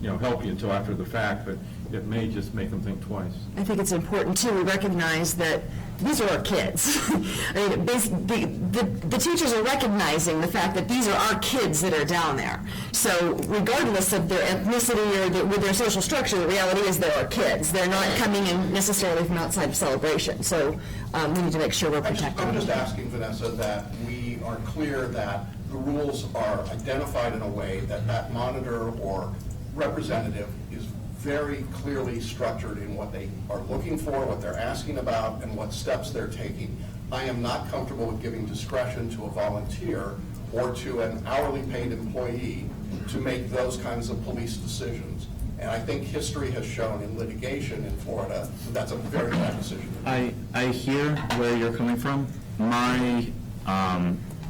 to, help you until after the fact, but it may just make them think twice. I think it's important, too, we recognize that these are our kids. I mean, the teachers are recognizing the fact that these are our kids that are down there. So regardless of their ethnicity or with their social structure, the reality is they're our kids. They're not coming in necessarily from outside of Celebration. So we need to make sure we're protecting them. I'm just asking, Vanessa, that we are clear that the rules are identified in a way that that monitor or representative is very clearly structured in what they are looking for, what they're asking about, and what steps they're taking. I am not comfortable with giving discretion to a volunteer or to an hourly paid employee to make those kinds of police decisions. And I think history has shown in litigation in Florida that that's a very bad decision. I hear where you're coming from. My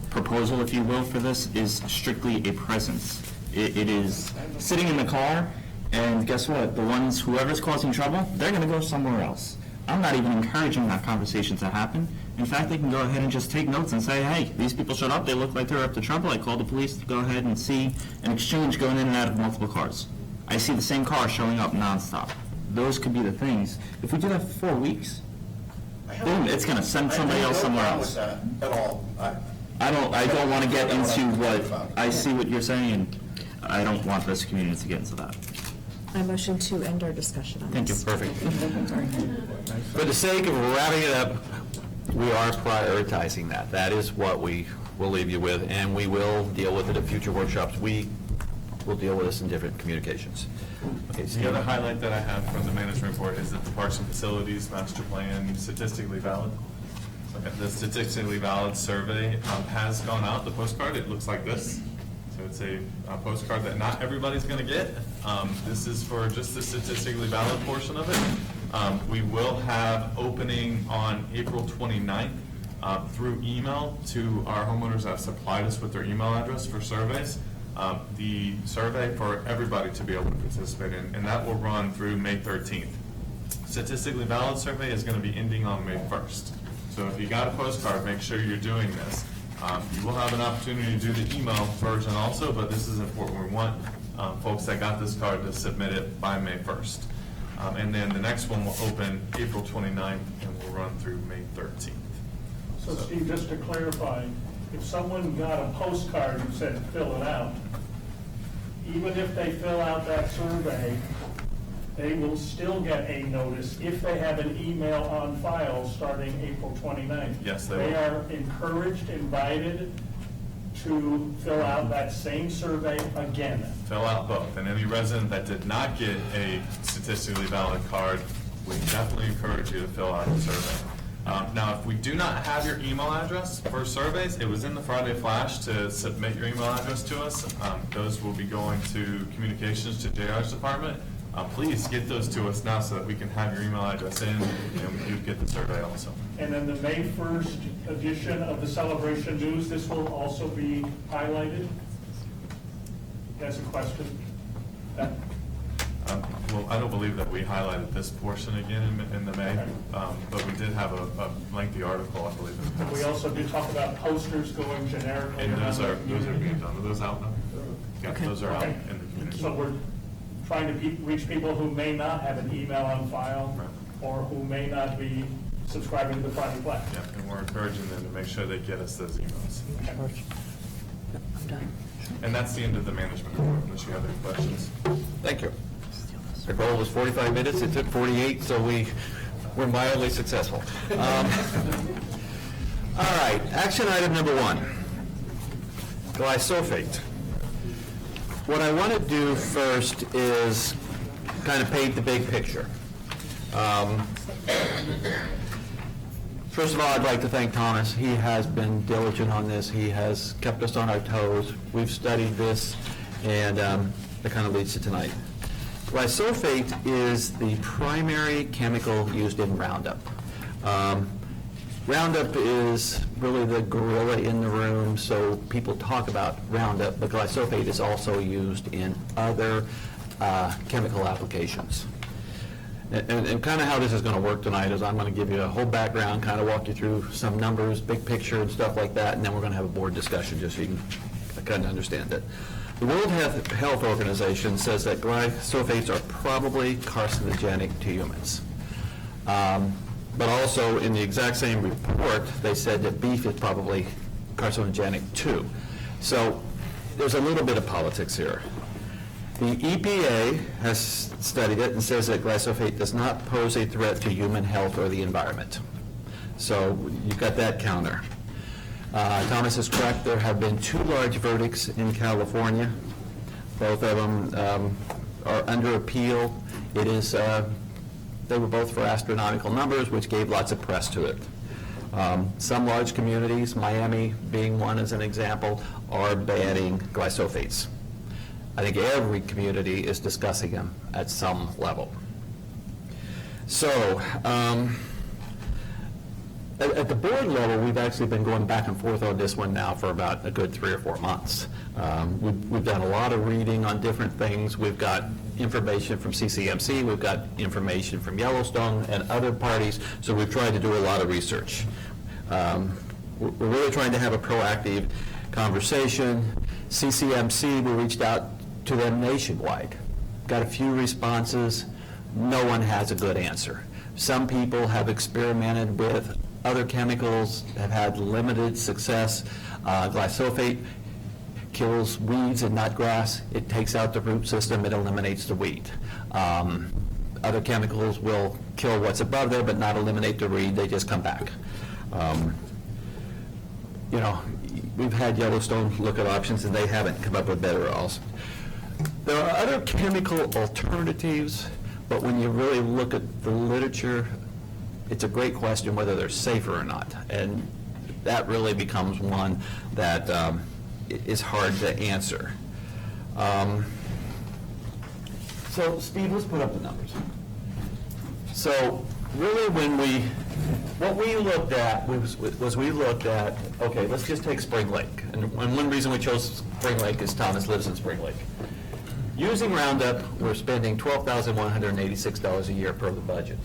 proposal, if you will, for this is strictly a presence. It is sitting in the car, and guess what? Whoever's causing trouble, they're going to go somewhere else. I'm not even encouraging that conversation to happen. In fact, they can go ahead and just take notes and say, hey, these people showed up, they look like they're up to trouble. I called the police to go ahead and see an exchange going in and out of multiple cars. I see the same car showing up nonstop. Those could be the things. If we do that for 4 weeks, boom, it's going to send somebody else somewhere else. I have no problem with that at all. I don't want to get into what, I see what you're saying, and I don't want this community to get into that. I motion to end our discussion on Thank you, this. perfect. For the sake of wrapping it up, we are prioritizing that. That is what we will leave you with, and we will deal with it at future workshops. We will deal with this in different communications. Okay, The Steve? other highlight that I have from the management report is that the Parks and Facilities Master Plan statistically valid. The statistically valid survey has gone out, the postcard, it looks like this. So it's a postcard that not everybody's going to get. This is for just the statistically valid portion of it. We will have opening on April 29th through email to our homeowners that have supplied us with their email address for surveys. The survey for everybody to be able to participate in, and that will run through May 13th. Statistically valid survey is going to be ending on May 1st. So if you got a postcard, make sure you're doing this. You will have an opportunity to do the email version also, but this is important. We want folks that got this card to submit it by May 1st. And then the next one will open April 29th and will run through May 13th. So Steve, just to clarify, if someone got a postcard and said fill it out, even if they fill out that survey, they will still get a notice if they have an email on file starting April 29th. Yes, they will. They are encouraged, invited to fill out that same survey again. Fill out both. And any resident that did not get a statistically valid card, we definitely encourage you to fill out the survey. Now, if we do not have your email address for surveys, it was in the Friday Flash to submit your email address to us. Those will be going to communications to JR's department. Please get those to us now so that we can have your email address in and you get the survey also. And then the May 1st edition of the Celebration News, this will also be highlighted? That's a question. Well, I don't believe that we highlighted this portion again in the May, but we did have a lengthy article, I believe. in the We also did talk about posters going generically. And those are around. being done. Are those out now? Yeah, those are out Okay. in the community. So we're trying to reach people who may not have an email on file Right. or who may not be subscribing to the Friday Flash. Yeah, and we're encouraging them to make sure they get us those emails. I'm done. And that's the end of the management report, unless you have any questions. Thank you. The goal was 45 minutes, it took 48, so we're mildly successful. All right, action item number 1, glyphosate. What I want to do first is kind of paint the big picture. First of all, I'd like to thank Thomas. He has been diligent on this. He has kept us on our toes. We've studied this, and that kind of leads to tonight. Glyphosate is the primary chemical used in Roundup. Roundup is really the gorilla in the room, so people talk about Roundup, but glyphosate is also used in other chemical applications. And kind of how this is going to work tonight is I'm going to give you a whole background, kind of walk you through some numbers, big picture and stuff like that, and then we're going to have a board discussion just so you can kind of understand it. The World Health Organization says that glyphosates are probably carcinogenic to humans. But also in the exact same report, they said that beef is probably carcinogenic too. So there's a little bit of politics here. The EPA has studied it and says that glyphosate does not pose a threat to human health or the environment. So you've got that counter. Thomas is correct, there have been 2 large verdicts in California. Both of them are under appeal. It is, they were both for astronomical numbers, which gave lots of press to it. Some large communities, Miami being one as an example, are banning glyphosates. I think every community is discussing them at some level. So, at the board level, we've actually been going back and forth on this one now for about a good 3 or 4 months. We've done a lot of reading on different things. We've got information from CCMC, we've got information from Yellowstone and other parties, so we've tried to do a lot of research. We're really trying to have a proactive conversation. CCMC, we reached out to them nationwide. Got a few responses. No one has a good answer. Some people have experimented with other chemicals, have had limited success. Glyphosate kills weeds and not grass. It takes out the root system, it eliminates the weed. Other chemicals will kill what's above there but not eliminate the weed, they just come back. You know, we've had Yellowstone look at options and they haven't come up with better alls. There are other chemical alternatives, but when you really look at the literature, it's a great question whether they're safer or not. And that really becomes one that is hard to answer. So Steve, let's put up the numbers. So really what we looked at was we looked at, okay, let's just take Spring Lake. And one reason we chose Spring Lake is Thomas lives in Spring Lake. Using Roundup, we're spending $12,186 a year per the budget.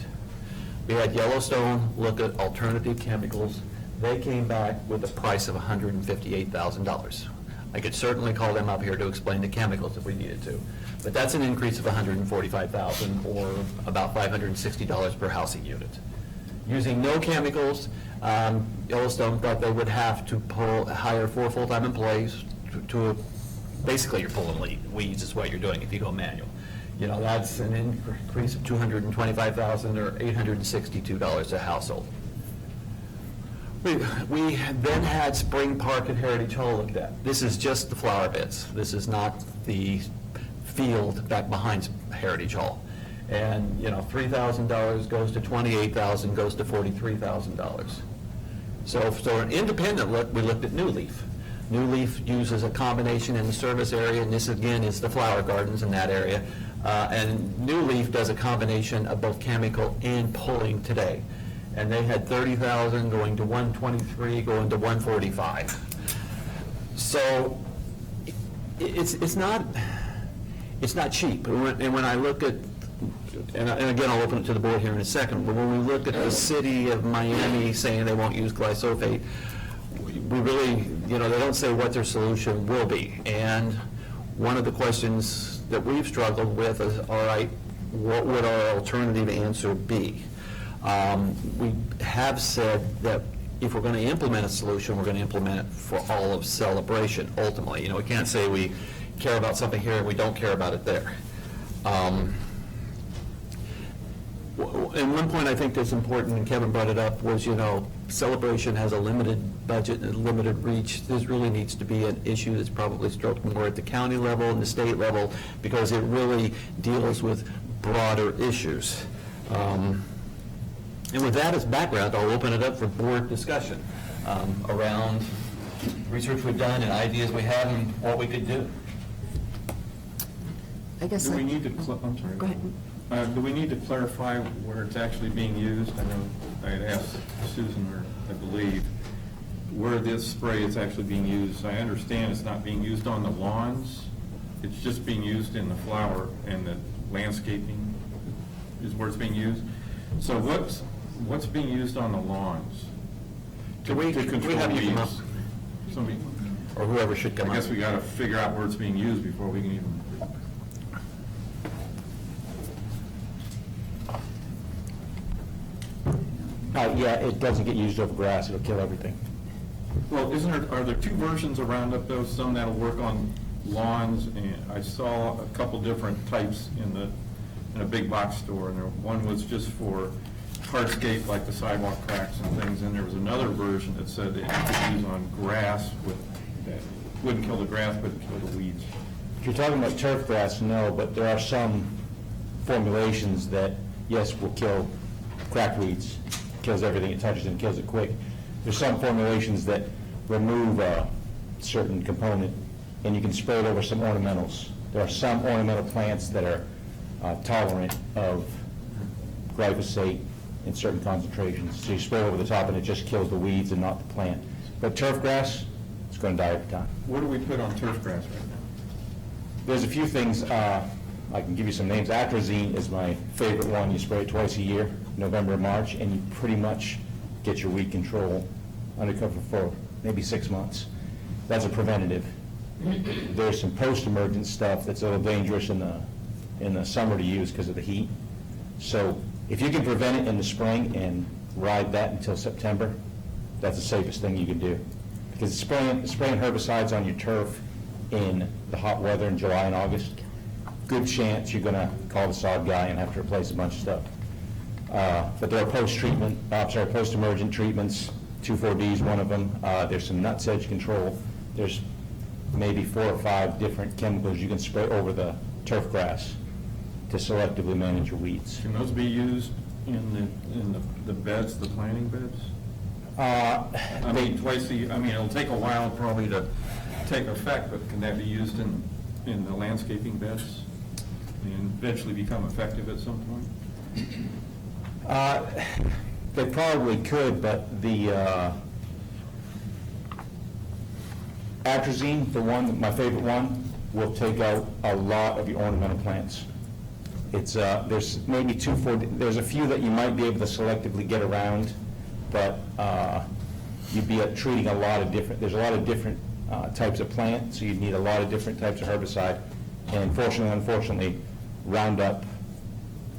We had Yellowstone look at alternative chemicals. They came back with a price of $158,000. I could certainly call them up here to explain the chemicals if we needed to. But that's an increase of $145,000 or about $560 per housing unit. Using no chemicals, Yellowstone thought they would have to hire 4 full-time employees to basically you're pulling weeds is what you're doing if you go manual. You know, that's an increase of $225,000 or $862 a household. We then had Spring Park and Heritage Hall looked at. This is just the flower beds. This is not the field back behind Heritage Hall. And, you know, $3,000 goes to $28,000, goes to $43,000. So for an independent look, we looked at New Leaf. New Leaf uses a combination in the service area, and this again is the flower gardens in that area. And New Leaf does a combination of both chemical and pulling today. And they had $30,000 going to $123,000, going to $145,000. So it's not cheap. And when I look at, and again I'll open it to the board here in a second, but when we look at the city of Miami saying they won't use glyphosate, we really, you know, they don't say what their solution will be. And one of the questions that we've struggled with is, all right, what would our alternative answer be? We have said that if we're going to implement a solution, we're going to implement it for all of Celebration, ultimately. You know, we can't say we care about something here and we don't care about it there. And one point I think that's important, and Kevin brought it up, was, you know, Celebration has a limited budget and limited reach. This really needs to be an issue that's probably stroked more at the county level and the state level, because it really deals with broader issues. And with that as background, I'll open it up for board discussion around research we've done and ideas we have and what we could do. I guess. Do we need to, I'm sorry. Go ahead. Do we need to clarify where it's actually being used? I know I had asked Susan, or I believe, where this spray is actually being used. I understand it's not being used on the lawns. It's just being used in the flower and the landscaping is where it's being used. So what's being used on the lawns to control have you come up? weeds? Somebody, Or whoever should come up. I guess we got to figure out where it's being used before we can even. Yeah, it doesn't get used over grass, it'll kill everything. Well, are there 2 versions of Roundup though? Some that'll work on lawns, and I saw a couple different types in a big box store, and one was just for hardscape, like the sidewalk cracks and things, and there was another version that said that you could use on grass that wouldn't kill the grass, but it'd kill the weeds. If you're talking about turf grass, no, but there are some formulations that, yes, will kill crackweeds, kills everything it touches and kills it quick. There's some formulations that remove a certain component, and you can spray it over some ornamentals. There are some ornamental plants that are tolerant of glyphosate in certain concentrations. So you spray over the top and it just kills the weeds and not the plant. But turf grass, it's going to die every time. What do we put on turf grass right now? There's a few things, I can give you some names. Atrazine is my favorite one. You spray it twice a year, November and March, and you pretty much get your weed control under cover for maybe 6 months. That's a preventative. There's some post-emergent stuff that's a little dangerous in the summer to use because of the heat. So if you can prevent it in the spring and ride that until September, that's the safest thing you can do. Because spraying herbicides on your turf in the hot weather in July and August, good chance you're going to call the sod guy and have to replace a bunch of stuff. But there are post-emergent treatments. 2,4-D is one of them. There's some nutsedge control. There's maybe 4 or 5 different chemicals you can spray over the turf grass to selectively manage your weeds. Can those be used in the beds, the planting beds? I mean, twice a year. I mean, it'll take a while probably to take effect, but can that be used in the landscaping beds and eventually become effective at some point? They probably could, but the atrazine, my favorite one, will take out a lot of your ornamental plants. It's there's maybe 2-4. There's a few that you might be able to selectively get around, but you'd be treating a lot of different. There's a lot of different types of plant, so you'd need a lot of different types of herbicide. And unfortunately, Roundup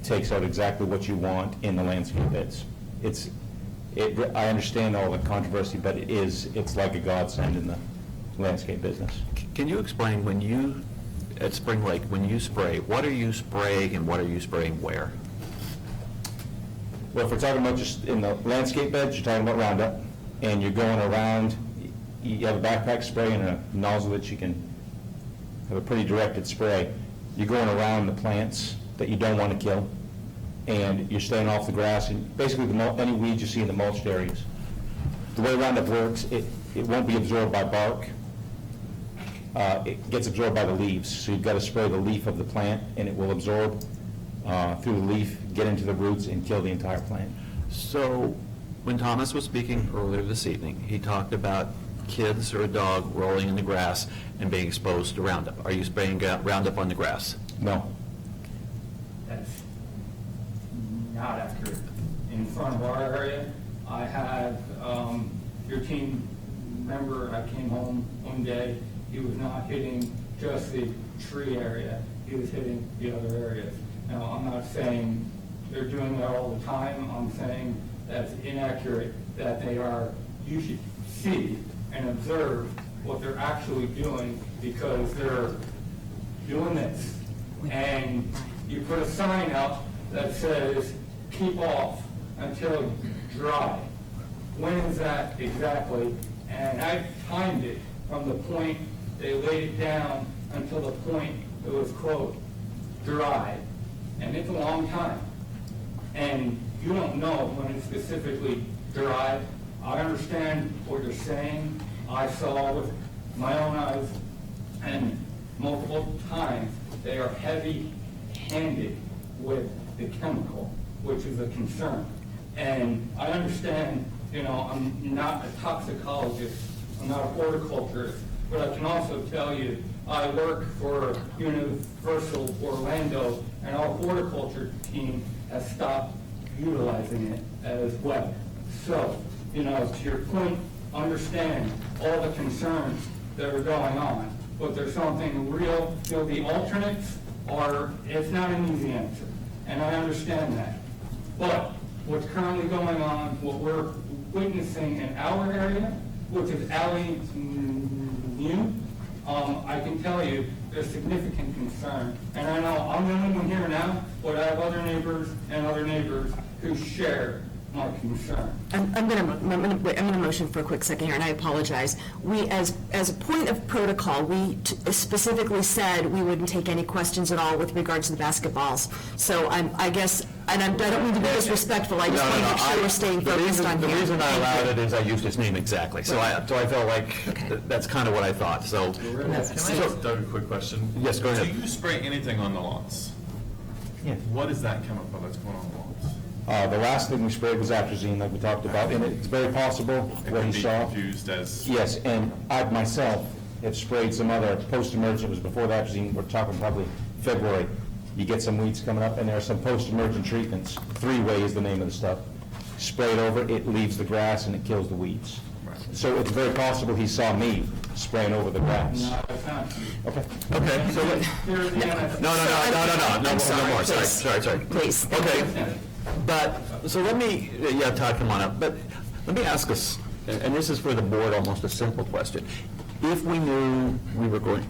takes out exactly what you want in the landscape beds. I understand all the controversy, but it's like a godsend in the landscape business. Can you explain at Spring Lake, when you spray, what are you spraying and what are you spraying where? Well, if we're talking about just in the landscape beds, you're talking about Roundup, and you're going around, you have a backpack spray and a nozzle that you can have a pretty directed spray. You're going around the plants that you don't want to kill, and you're staying off the grass, and basically any weeds you see in the mulched areas. The way Roundup works, it won't be absorbed by bark. It gets absorbed by the leaves, so you've got to spray the leaf of the plant, and it will absorb through the leaf, get into the roots, and kill the entire plant. So when Thomas was speaking earlier this evening, he talked about kids or a dog rolling in the grass and being exposed to Roundup. Are you spraying Roundup on the grass? No. That's not accurate. In front of our area, I had your team member, I came home one day, he was not hitting just the tree area, he was hitting the other areas. Now, I'm not saying they're doing that all the time, I'm saying that's inaccurate, that you should see and observe what they're actually doing, because they're doing this. And you put a sign up that says, keep off until dry. When is that exactly? And I timed it from the point they laid it down until the point it was, quote, dry. And it's a long time. And you don't know when it's specifically dry. I understand what you're saying. I saw with my own eyes, and multiple times, they are heavy-handed with the chemical, which is a concern. And I understand, I'm not a toxicologist, I'm not a horticulturist, but I can also tell you, I work for Universal Orlando, and our horticulture team has stopped utilizing it as well. So, to your point, understand all the concerns that are going on, but there's something real. The alternates it's not an easy answer, and I understand that. But what's currently going on, what we're witnessing in our area, which is alley new, I can tell you there's significant concern. And I know I'm the only one here now, but I have other neighbors and other neighbors to share my concern. I'm going to motion for a quick second here, and I apologize. We, as a point of protocol, we specifically said we wouldn't take any questions at all with regards to the basketballs. So I guess, and I don't mean to be disrespectful, I just want to make sure we're staying focused on here. The reason I allowed it is I used his name exactly, so I felt like that's kind of what I thought, so. Can I ask Doug a quick question? Yes, go ahead. Do you spray anything on the lawns? Yeah. What is that chemical that's going on the lawns? The last thing we sprayed was atrazine, like we talked about, and it's very possible It what could he be saw. confused as. Yes, and I myself have sprayed some other post-emergent, it was before the atrazine, we're talking probably February. You get some weeds coming up, and there are some post-emergent treatments. 3-way is the name of the stuff. Spray it over, it leaves the grass and it kills the weeds. So it's very possible he saw me spraying over the grass. Okay. Okay, so no more, sorry. Please. Okay, but, so let me, Todd, come on up, but let me ask us, and this is for the board, almost a simple question. If we knew we were going,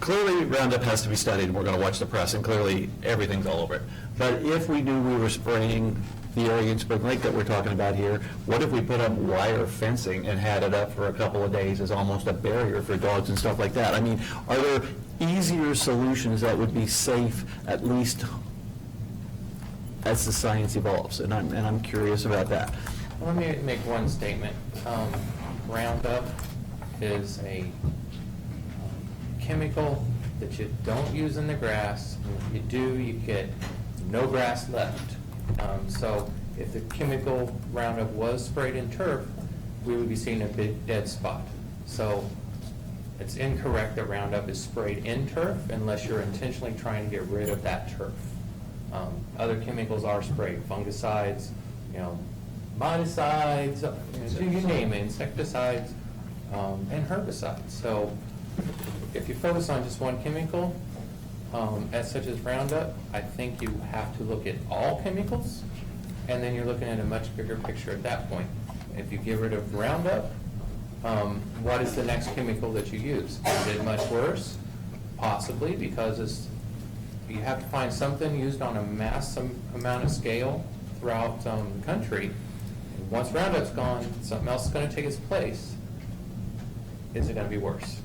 clearly Roundup has to be studied, and we're going to watch the press, and clearly everything's all over it. But if we knew we were spraying the area in Spring Lake that we're talking about here, what if we put up wire fencing and had it up for a couple of days as almost a barrier for dogs and stuff like that? I mean, are there easier solutions that would be safe, at least as the science evolves? And I'm curious about that. Let me make one statement. Roundup is a chemical that you don't use in the grass, and if you do, you get no grass left. So if the chemical Roundup was sprayed in turf, we would be seeing a big dead spot. So it's incorrect that Roundup is sprayed in turf unless you're intentionally trying to get rid of that turf. Other chemicals are sprayed, fungicides, miticides, you name it, insecticides, and herbicides. So if you focus on just one chemical, as such as Roundup, I think you have to look at all chemicals, and then you're looking at a much bigger picture at that point. If you get rid of Roundup, what is the next chemical that you use? Is it much worse? Possibly, because you have to find something used on a massive amount of scale throughout the country. And once Roundup's gone, something else is going to take its place. Is it going to be worse?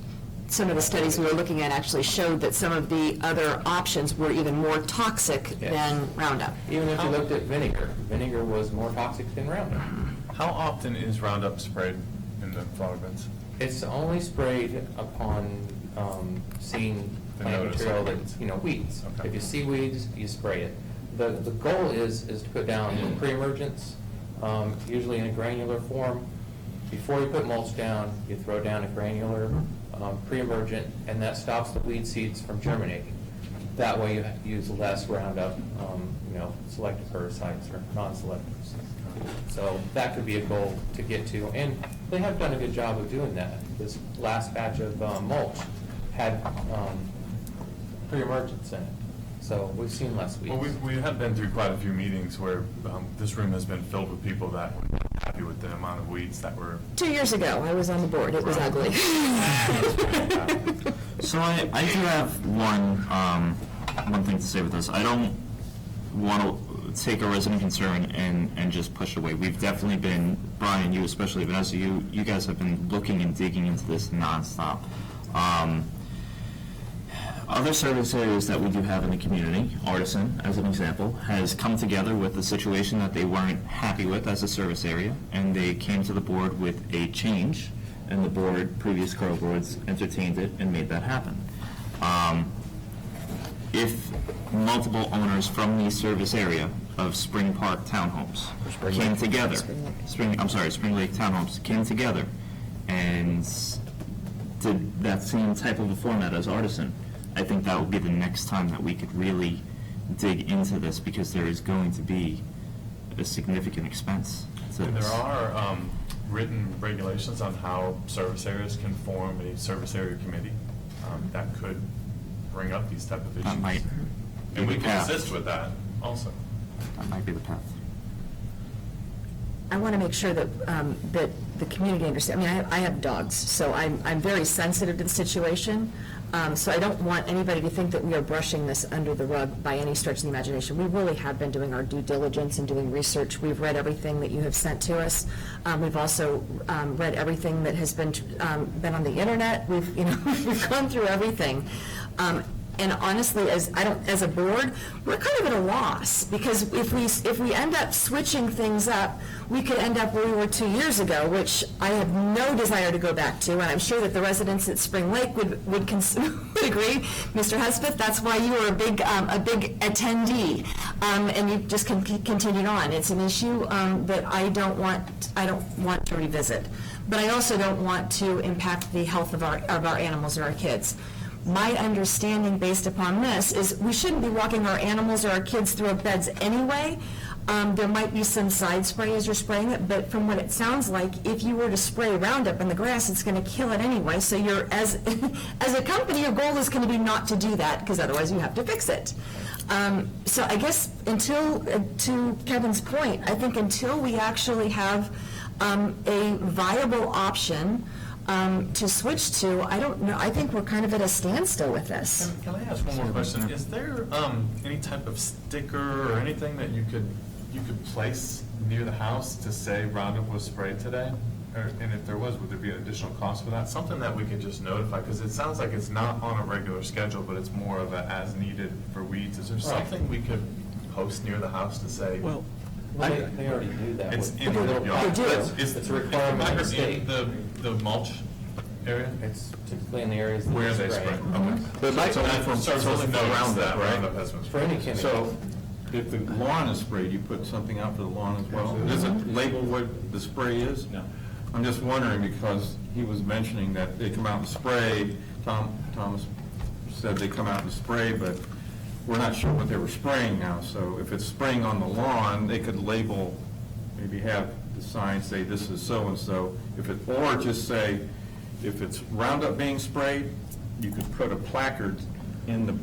Some of the studies we were looking at actually showed that some of the other options were even more toxic than Roundup. Even if you looked at vinegar, vinegar was more toxic than Roundup. How often is Roundup sprayed in the flower beds? It's only sprayed upon seeing plant material that, weeds. Okay. If you see weeds, you spray it. The goal is to put down pre-emergents, usually in a granular form. Before you put mulch down, you throw down a granular pre-emergent, and that stops the weed seeds from germinating. That way you use less Roundup, selective herbicides or non-selectives. So that could be a goal to get to, and they have done a good job of doing that. This last batch of mulch had pre-emergents in it, so we've seen less weeds. Well, we have been through quite a few meetings where this room has been filled with people that were not happy with the amount of weeds that were. 2 years ago, I was on the board. It was ugly. So I do have one thing to say with this. I don't want to take a resident concern and just push away. We've definitely been, Brian, you especially, Vanessa, you guys have been looking and digging into this nonstop. Other service areas that we do have in the community, Artisan, as an example, has come together with a situation that they weren't happy with as a service area, and they came to the board with a change, and the board, previous CROA boards, entertained it and made that happen. If multiple owners from the service area of Spring Park Townhomes came together, Spring Lake Townhomes came together and did that same type of a format as Artisan, I think that would be the next time that we could really dig into this, because there is going to be a significant expense to And this. there are written regulations on how service areas can form a service area committee that could bring up these type of issues. That might And we be the can path. assist with that also. That might be the path. I want to make sure that that the community understands. I mean, I have dogs, so I'm very sensitive to the situation. So I don't want anybody to think that we are brushing this under the rug by any stretch of the imagination. We really have been doing our due diligence and doing research. We've read everything that you have sent to us. We've also read everything that has been on the internet. We've, we've gone through everything. And honestly, as a board, we're kind of at a loss, because if we end up switching things up, we could end up where we were 2 years ago, which I have no desire to go back to, and I'm sure that the residents at Spring Lake would agree. Mr. Hudspeth, that's why you were a big attendee, and you just continued on. It's an issue that I don't want to revisit, but I also don't want to impact the health of our animals or our kids. My understanding based upon this is we shouldn't be walking our animals or our kids through our beds anyway. There might be some side spray as you're spraying it, but from what it sounds like, if you were to spray Roundup in the grass, it's going to kill it anyway. So you're, as a company, your goal is going to be not to do that, because otherwise you have to fix it. So I guess to Kevin's point, I think until we actually have a viable option to switch to, I don't know, I think we're kind of at a standstill with this. Can I ask one more question? Is there any type of sticker or anything that you could place near the house to say Roundup was sprayed today? And if there was, would there be an additional cost for that? Something that we could just notify, because it sounds like it's not on a regular schedule, but it's more of a as needed for weeds. Is there something we could post near the house to say? Well, they already do that. It's with- in the yard. They do. It's a requirement of the in state. the mulch area? It's typically in the areas that Where they they spray. spray, okay. But So it's only for Roundup, right? Roundup has been For sprayed. any chemical. So if the lawn is sprayed, you put something out for the lawn as well? Does it label what the spray is? No. I'm just wondering, because he was mentioning that they come out and spray. Thomas said they come out and spray, but we're not sure what they were spraying now. So if it's spraying on the lawn, they could label, maybe have the sign say this is so-and-so. Or just say, if it's Roundup being sprayed, you could put a placard in the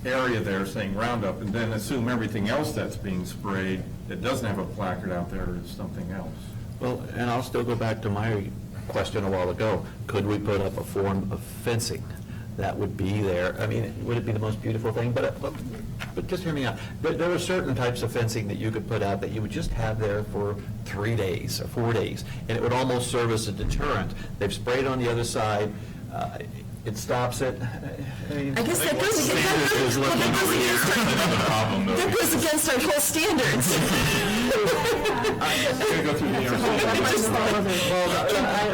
area there saying Roundup, and then assume everything else that's being sprayed that doesn't have a placard out there is something else. Well, and I'll still go back to my question a while ago. Could we put up a form of fencing that would be there? I mean, would it be the most beautiful thing? But just hear me out. There are certain types of fencing that you could put out that you would just have there for 3 days or 4 days, and it would almost serve as a deterrent. They've sprayed on the other side. It stops it. I guess that goes against our whole standards.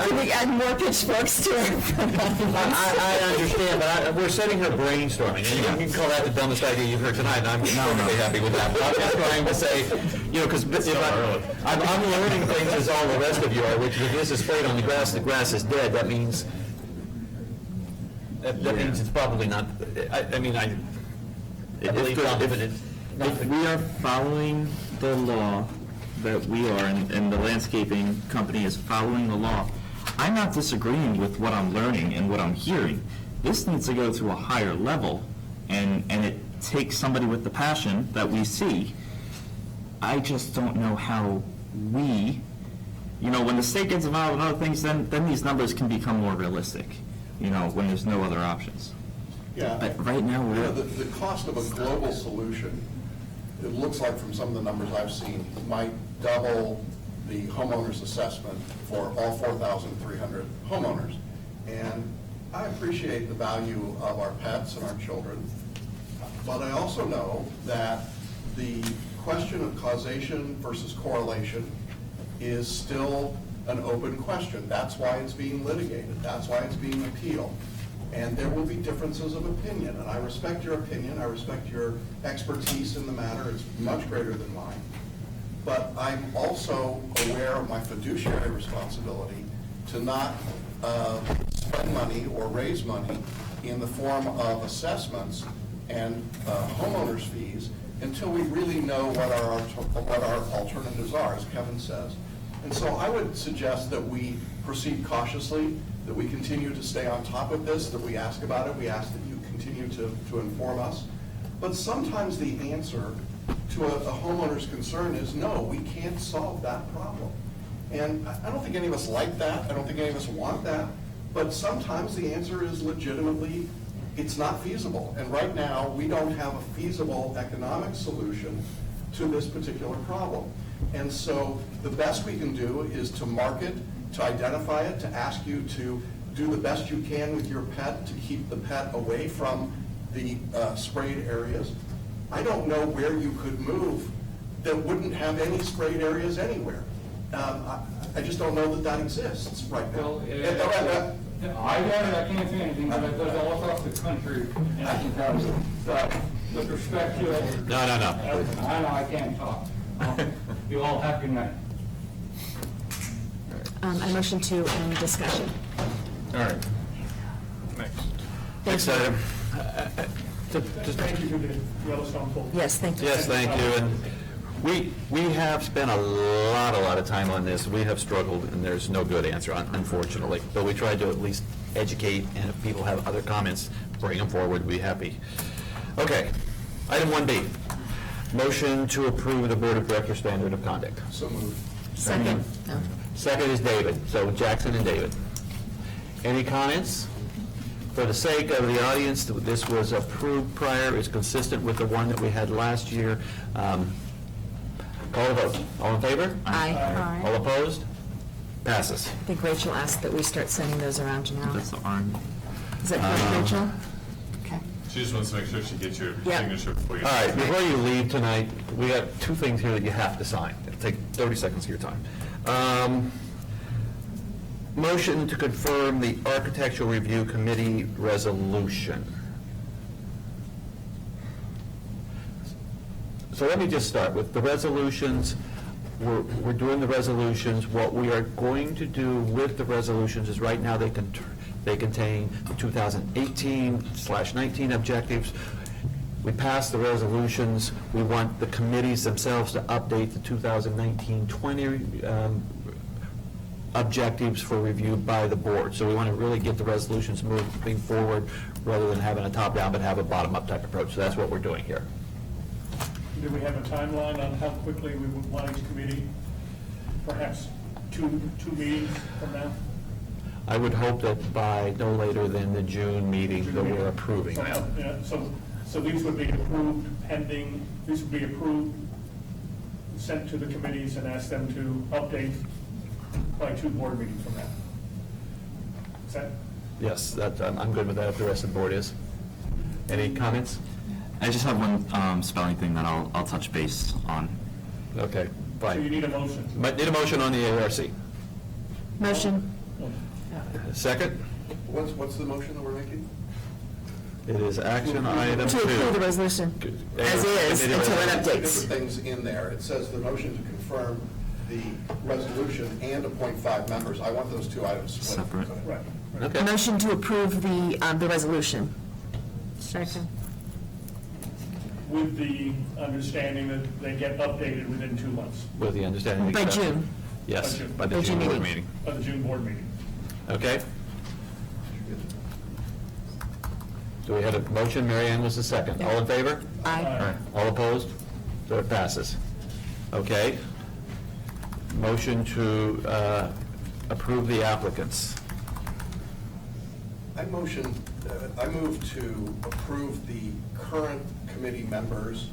Can we add more pitchforks to it? I understand, but we're sitting here brainstorming, and you can call that the dumbest idea you've heard tonight, and I'm perfectly happy with that. But I'm just trying to say, because I'm learning things as all the rest of you are, which if this is sprayed on the grass is dead. That means it's probably not. If we are following the law that we are, and the landscaping company is following the law, I'm not disagreeing with what I'm learning and what I'm hearing. This needs to go to a higher level, and it takes somebody with the passion that we see. I just don't know how we, when the state gets involved in other things, then these numbers can become more realistic, when there's no other options. Yeah. But right now, The cost of a global solution, it looks like from some of the numbers I've seen, might double the homeowner's assessment for all 4,300 homeowners. And I appreciate the value of our pets and our children, but I also know that the question of causation versus correlation is still an open question. That's why it's being litigated. That's why it's being appealed. And there will be differences of opinion, and I respect your opinion. I respect your expertise in the matter. It's much greater than mine. But I'm also aware of my fiduciary responsibility to not spend money or raise money in the form of assessments and homeowners' fees until we really know what our alternatives are, as Kevin says. And so I would suggest that we proceed cautiously, that we continue to stay on top of this, that we ask about it, we ask that you continue to inform us. But sometimes the answer to a homeowner's concern is, no, we can't solve that problem. And I don't think any of us like that, I don't think any of us want that, but sometimes the answer is legitimately, It's not feasible. And right now, we don't have a feasible economic solution to this particular problem. And so the best we can do is to mark it, to identify it, to ask you to do the best you can with your pet to keep the pet away from the sprayed areas. I don't know where you could move that wouldn't have any sprayed areas anywhere. I just don't know that that exists right now. I can't say anything, but it goes all across the country, and I can tell you. But with respect to it. No. I know I can't talk. You all have good night. I motion to end discussion. All right. Next. Next item. Thank you for the Yellowstone poll. Yes, thank you. Yes, thank you. And we have spent a lot of time on this. We have struggled, and there's no good answer, unfortunately. But we tried to at least educate, and if people have other comments, bring them forward, we'd be happy. Okay, item 1B. Motion to approve the Board of Directors Standard of Conduct. So moved. Second. No. Second is David, so Jackson and David. Any comments? For the sake of the audience, this was approved prior, it's consistent with the one that we had last year. Call the vote. All in favor? Aye. All opposed? Passes. I think Rachel asked that we start sending those around now. That's the orange. Is that correct, Rachel? Okay. She just wants to make sure she gets your Yep. signature before you. All right, before you leave tonight, we got two things here that you have to sign. It'll take 30 seconds of your time. Motion to confirm the Architectural Review Committee resolution. So let me just start with the resolutions. We're doing the resolutions. What we are going to do with the resolutions is right now they contain the 2018/19 objectives. We passed the resolutions. We want the committees themselves to update the 2019-20 objectives for review by the board. So we want to really get the resolutions moving forward rather than having a top-down, but have a bottom-up type approach. So that's what we're doing here. Do we have a timeline on how quickly we would want each committee? Perhaps two meetings from now? I would hope that by no later than the June meeting that we're approving them. Yeah, so these would be approved pending, these would be approved, sent to the committees and ask them to update by 2 board meetings from now. Is that? Yes, I'm good with that if the rest of the board is. Any comments? I just have one spelling thing that I'll touch base on. Okay, So you fine. need a motion. But need a motion on the ARC. Motion. Second? What's the motion that we're making? It is action item To approve the 2. resolution as is until it updates. Different things in there. It says the motion to confirm the resolution and appoint 5 members. I want those 2 items split. Separate. Right. Okay. Motion to approve the resolution. Second. With the understanding that they get updated within 2 months With the understanding. By June. Yes, By June. by the By June June board meeting. meeting. of the June board meeting. Okay? So we had a motion, Mary Ann was the second. All in favor? Aye. All opposed? So it passes. Okay. Motion to approve the applicants. I move to approve the current committee members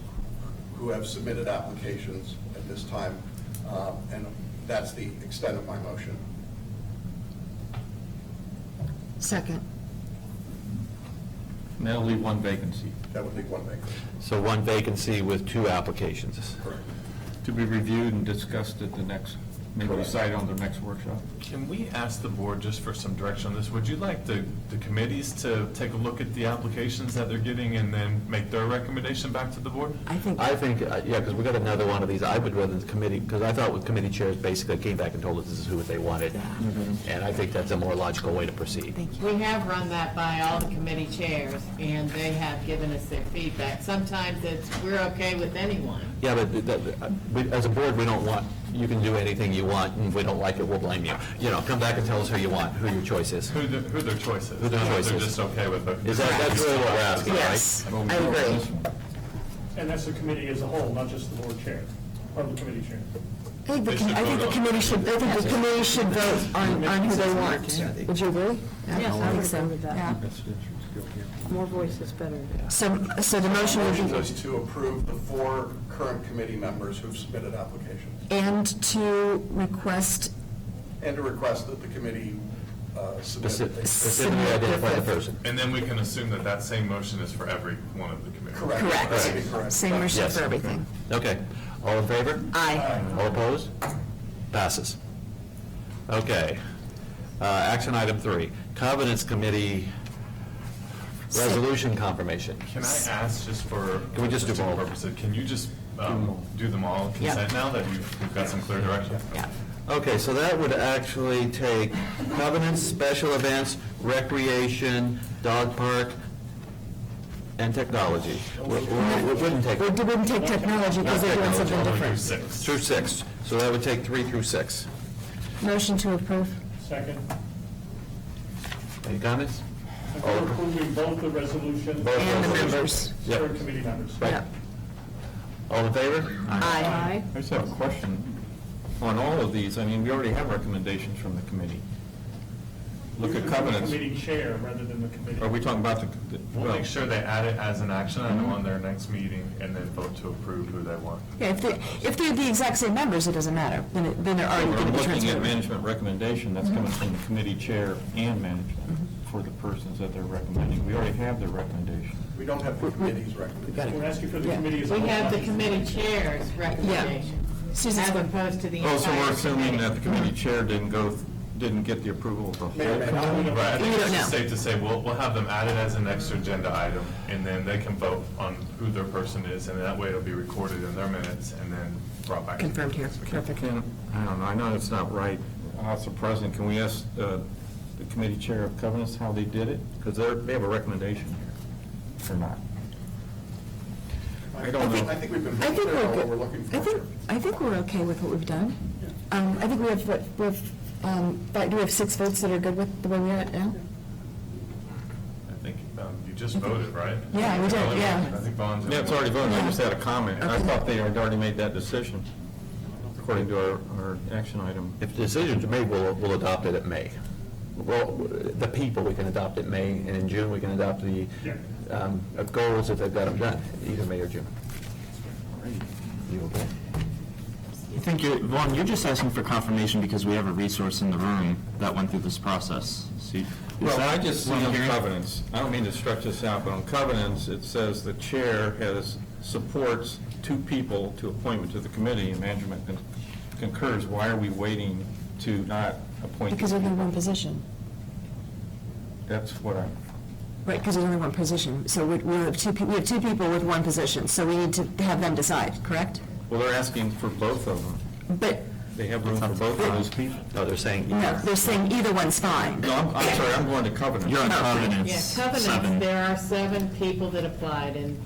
who have submitted applications at this time, and that's the extent of my motion. Second. And that'll leave 1 vacancy That would leave 1 vacancy. So 1 vacancy with 2 applications. Correct. to be reviewed and discussed at the next, maybe decide on the next workshop. Can we ask the board just for some direction on this? Would you like the committees to take a look at the applications that they're getting and then make their recommendation back to the board? I think, yeah, because we got another one of these. I would rather the committee, because I thought with committee chairs basically came back and told us this is who they wanted. And I think that's a more logical way to proceed. We have run that by all the committee chairs, and they have given us their feedback. Sometimes we're okay with anyone. Yeah, but as a board, we don't want, you can do anything you want, and if we don't like it, we'll blame you. You know, come back and tell us who you want, who your choice is. Who their choice is. Who their choice They're is. just okay with it. Is that's really what we're asking, right? Yes, I agree. And that's the committee as a whole, not just the board chair, or the committee chair. I think the They should vote on committee it. should, I think the committee should vote on who they want. Would you agree? Yes, I would agree with that. Yeah. More voices better. So the motion would Motion be, is to approve the 4 current committee members who've submitted applications, and to request, and to request that the committee submit. Specifically identify the person. And then we can assume that that same motion is for every one of the committees. Correct. correct, That'd be correct. same motion Yes. for everything. Okay, all in favor? Aye. All opposed? Passes. Okay. Action item 3, Covenants Committee Resolution Confirmation. Can I ask, just for Can we just do them all? purposes, can you just do them all consent now that we've got some clear direction? Yeah. Okay, so that would actually take covenants, special events, recreation, dog park, and technology. It wouldn't take. It wouldn't take technology because they're doing something different. Through 6. So that would take 3 through 6. Motion to approve. Second. Any comments? And we're approving both the resolution. Both And the resolutions. members. Yep. Third committee members. Right. Yep. All in favor? Aye. I just have a question. On all of these, I mean, we already have recommendations from the committee. Look at Usually the covenants. committee chair rather than the committee. Are we talking about the, We'll well, make sure they add it as an action item on their next meeting and then vote to approve who they want. Yeah, if they're the exact same members, it doesn't matter. Then they're already going we're to be looking at transferred. management recommendation, that's coming from the committee chair and management for the persons that they're recommending. We already have their recommendation. We don't have the committee's recommendation. We're asking for the committee as a We whole. have the committee chair's recommendation, Susan's as going- opposed to the Oh, so we're entire assuming committee. that the committee chair didn't get the approval of the whole May or may not. committee? Right, I think We it's don't just know. safe to say, we'll have them added as an extra agenda item, and then they can vote on who their person is, and that way it'll be recorded in their minutes and then brought back. to the Confirmed here. next meeting. Perfect. I don't know, I know it's not right. House of President, can we ask the committee chair of covenants how they did it? Because they have a recommendation here, or not? I don't know. I think we've been I pretty think clear we're on what good. we're looking for. I think we're okay with what we've done. I think we have, do we have 6 votes that are good with the way we're at now? I think you just voted, right? Yeah, we did, yeah. I think Vaughn's. Yeah, it's already voted, I just had a comment. I Okay. thought they had already made that decision, according to our action item. If the decision's made, we'll adopt it at May. Well, the people, we can adopt it May, and in June, we can adopt the goals if they've got them done, either May or June. You okay? I think Vaughn, you're just asking for confirmation because we have a resource in the room that went through this process. See, is Well, that I just see what I'm on hearing? covenants, I don't mean to stretch this out, but on covenants, it says the chair supports 2 people to appointment to the committee, and management concurs. Why are we waiting to not appoint? Because there's only one position. That's what I'm, Right, because there's only one position. So we have 2 people with one position, so we need to have them decide, correct? well, they're asking for both of them. But, They have room for both of those people. No, they're saying. no, they're saying either one's fine. No, I'm sorry, I'm going to covenants. You're on Yeah, covenants, 7. covenants, there are 7 people that applied, and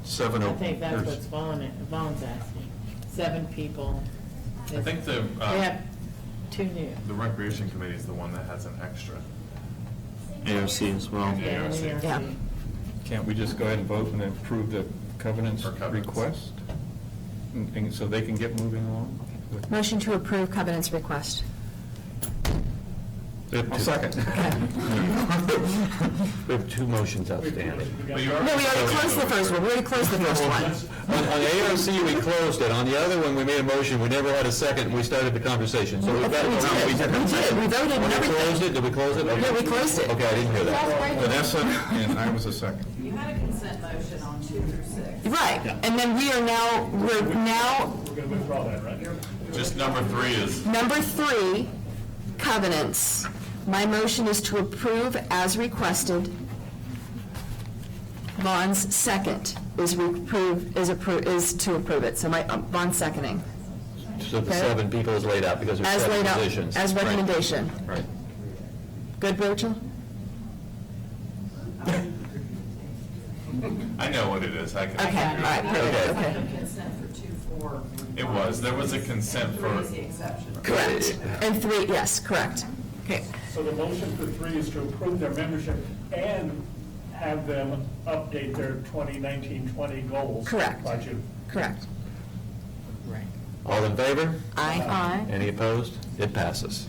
7 I open. think that's There's- what's Vaughn's asking. 7 people. I think They have 2 new. the recreation committee is the one that has an extra. AOC as well. Yeah, and the Yeah. ERC. Can't we just go ahead and vote and then approve the covenants For covenants. request? And so they can get moving along? Motion to approve covenants request. I'll second. We have 2 motions outstanding. No, we already closed the first one. We already closed the first one. On the ARC, we closed it. On the other one, we made a motion, we never had a second, and we started the conversation. So we've got to We go. did. We voted and When we everything. closed it, did we close it? Okay. Yeah, we closed it. Okay, I didn't hear that. Vanessa, and I was a second. You had a consent motion on 2 through 6. Right, and then we're now, We're going to withdraw that, right? Just number 3 is, number 3, covenants. My motion is to approve as requested. Vaughn's second is to approve it. So Vaughn's seconding. So the 7 people is laid out because there's As 7 laid out, positions. as recommendation. Right. Good, Rachel? I know what it is. I can. Okay, all right, perfect, okay. Consent for 2, 4. It was, there was a consent for, Correct. And 3, yes, correct. Okay. So the motion for 3 is to approve their membership and have them update their 2019-20 goals. Correct. By June. Correct. Right. All in favor? Aye. Any opposed? It passes.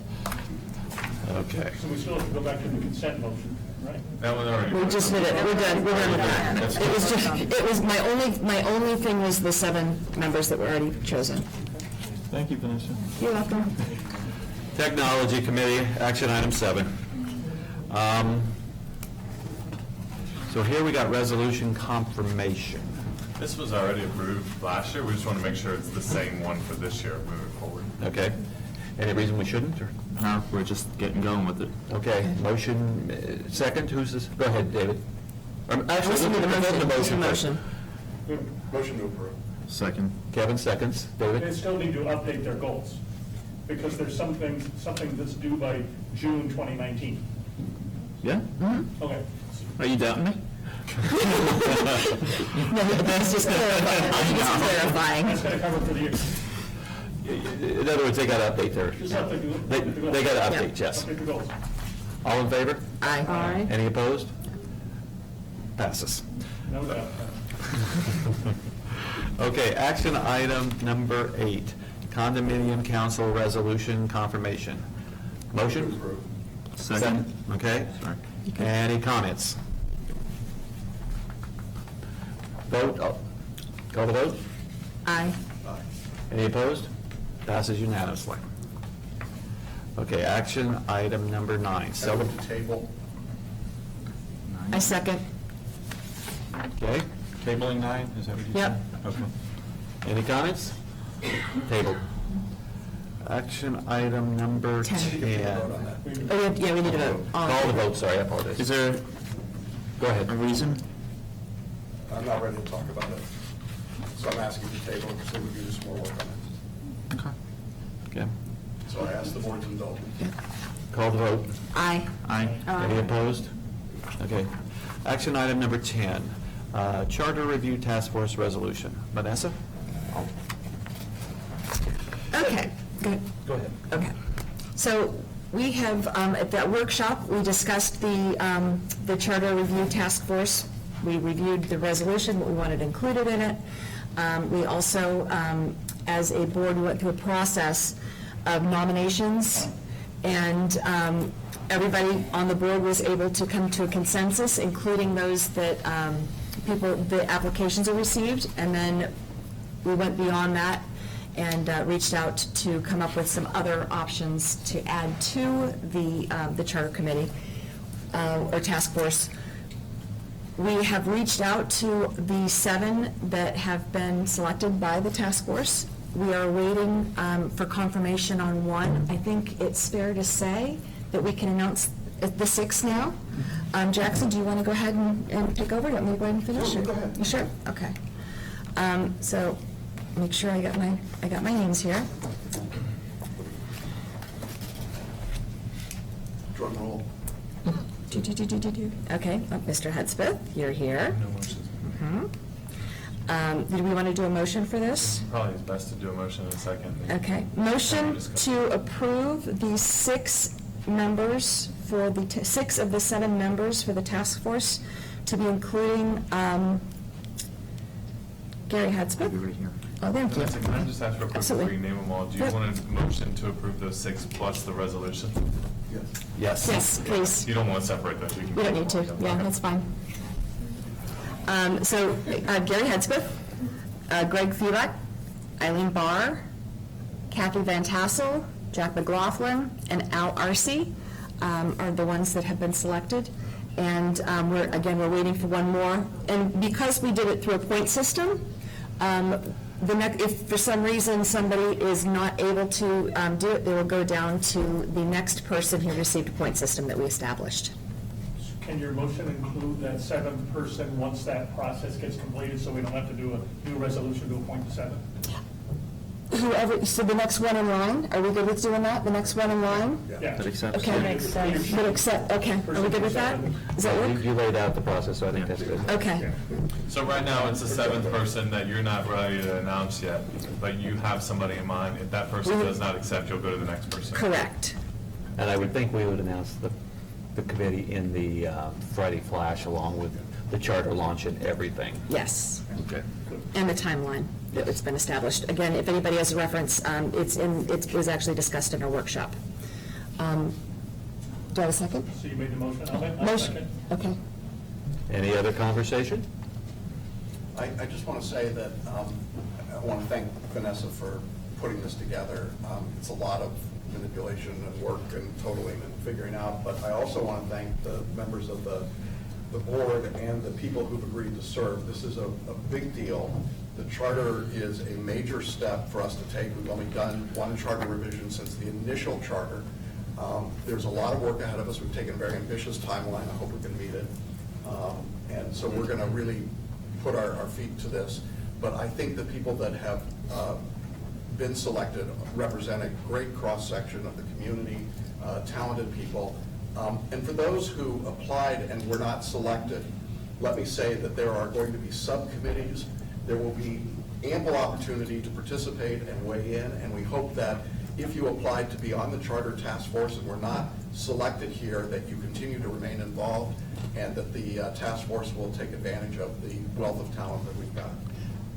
Okay. So we still have to go back to the consent motion, right? That one already. We just did it, we're done with that. It was just, it was, my only thing was the 7 members that were already chosen. Thank you, Vanessa. You're welcome. Technology Committee, action item 7. So here we got resolution confirmation. This was already approved last year. We just want to make sure it's the same one for this year moving forward. Okay. Any reason we shouldn't, or? No, we're just getting going with it. Okay, motion, second, who's this? Go ahead, David. Actually, Listen to the the motion. motion. Motion to approve. Second. Kevin, seconds. They David? still need to update their goals, because there's something that's due by June 2019. Yeah? Okay. Are you doubting me? No, that's just clarifying. That's going to cover for the year. In other words, they got to update their, Just update the goals. they got to update, yes. Update the goals. All in favor? Aye. Any opposed? Passes. No doubt. Okay, action item number 8, condominium council resolution confirmation. Motion? Second. Okay. Sorry. Any comments? Vote, call the vote? Aye. Any opposed? Passes unanimously. Okay, action item number 9. I move to table. I second. Okay, tabling 9, is that what you said? Yep. Okay. Any comments? Table. Action item number 10. Oh, yeah, we need to vote. Call the vote, sorry, I apologize. Is there Go ahead. a reason? I'm not ready to talk about it. So I'm asking to table it because they would do some more work on it. Okay. Okay. So I ask the board's indulgence. Call the vote. Aye. Aye. Any opposed? Okay. Action item number 10, Charter Review Task Force Resolution. Vanessa? Okay, good. Go ahead. Okay. So we have, at that workshop, we discussed the Charter Review Task Force. We reviewed the resolution, what we wanted included in it. We also, as a board, went through a process of nominations, and everybody on the board was able to come to a consensus, including those that the applications are received, and then we went beyond that and reached out to come up with some other options to add to the Charter Committee or Task Force. We have reached out to the 7 that have been selected by the task force. We are waiting for confirmation on 1. I think it's fair to say that we can announce the 6 now. Jackson, do you want to go ahead and take over? Do you want me to go ahead and finish? Sure, go ahead. You sure? Okay. So make sure I got my names here. Drum roll. Okay, Mr. Hudspeth, you're here. No motions. Do we want to do a motion for this? Probably it's best to do a motion in a second. Okay, motion to approve the 6 members for the, 6 of the 7 members for the task force to be including Gary Hudspeth. Oh, thank you. Vanessa, can I just ask real quick before Absolutely. you name them all? Do you want a motion to approve those 6 plus the resolution? Yes. Yes, please. You don't want to separate those? You can We don't do need them to, all yeah, together. that's fine. So Gary Hudspeth, Greg Felak, Eileen Barr, Kathy Van Tassel, Jack McLaughlin, and Al Arce are the ones that have been selected. And we're waiting for one more. And because we did it through a point system, if for some reason somebody is not able to do it, they will go down to the next person who received a point system that we established. Can your motion include that 7th person once that process gets completed, so we don't have to do a new resolution to appoint the 7th? Whoever, so the next one in line, are we good with doing that? The next one in line? Yeah. That accepts. Okay. Makes sense. But accept, okay, are we good with that? Does that work? You laid out the process, so I think that's good. Okay. So right now, it's the 7th person that you're not ready to announce yet, but you have somebody in mind. If that person does not accept, you'll go to the next person. Correct. And I would think we would announce the committee in the Friday Flash along with the charter launch and everything. Yes. Okay. And the timeline that it's been established. Again, if anybody has a reference, it was actually discussed in our workshop. Do I have a second? So you made the motion, I'll Motion. second. Okay. Any other conversation? I just want to say that I want to thank Vanessa for putting this together. It's a lot of manipulation and work and totaling and figuring out, but I also want to thank the members of the board and the people who've agreed to serve. This is a big deal. The charter is a major step for us to take. We've only done one charter revision since the initial charter. There's a lot of work ahead of us. We've taken a very ambitious timeline. I hope we can meet it. And so we're going to really put our feet to this. But I think the people that have been selected represent a great cross-section of the community, talented people. And for those who applied and were not selected, let me say that there are going to be subcommittees. There will be ample opportunity to participate and weigh in, and we hope that if you applied to be on the Charter Task Force and were not selected here, that you continue to remain involved and that the task force will take advantage of the wealth of talent that we've got.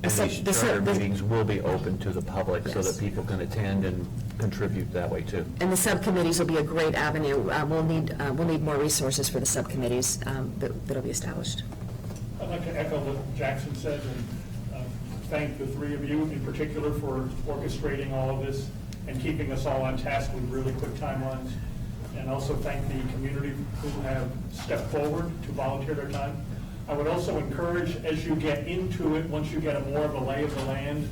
And these charter meetings will be open to the public so that people can attend and contribute that way too. And the subcommittees will be a great avenue. We'll need more resources for the subcommittees that'll be established. I'd like to echo what Jackson said and thank the three of you in particular for orchestrating all of this and keeping us all on task with really quick timelines. And also thank the community who have stepped forward to volunteer their time. I would also encourage, as you get into it, once you get a more of a lay of the land,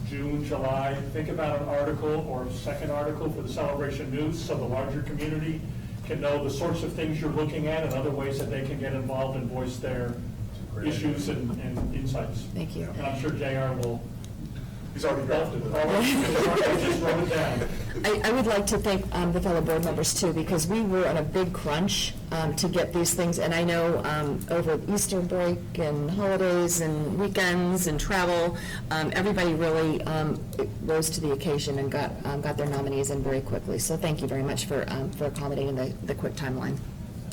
June, July, think about an article or a second article for the Celebration News so the larger community can know the sorts of things you're looking at and other ways that they can get involved and voice their issues and insights. Thank you. And I'm sure JR will. He's already drafted it. I just wrote it down. I would like to thank the fellow board members too, because we were on a big crunch to get these things, and I know over Easter break and holidays and weekends and travel, everybody really rose to the occasion and got their nominees in very quickly. So thank you very much for accommodating the quick timeline.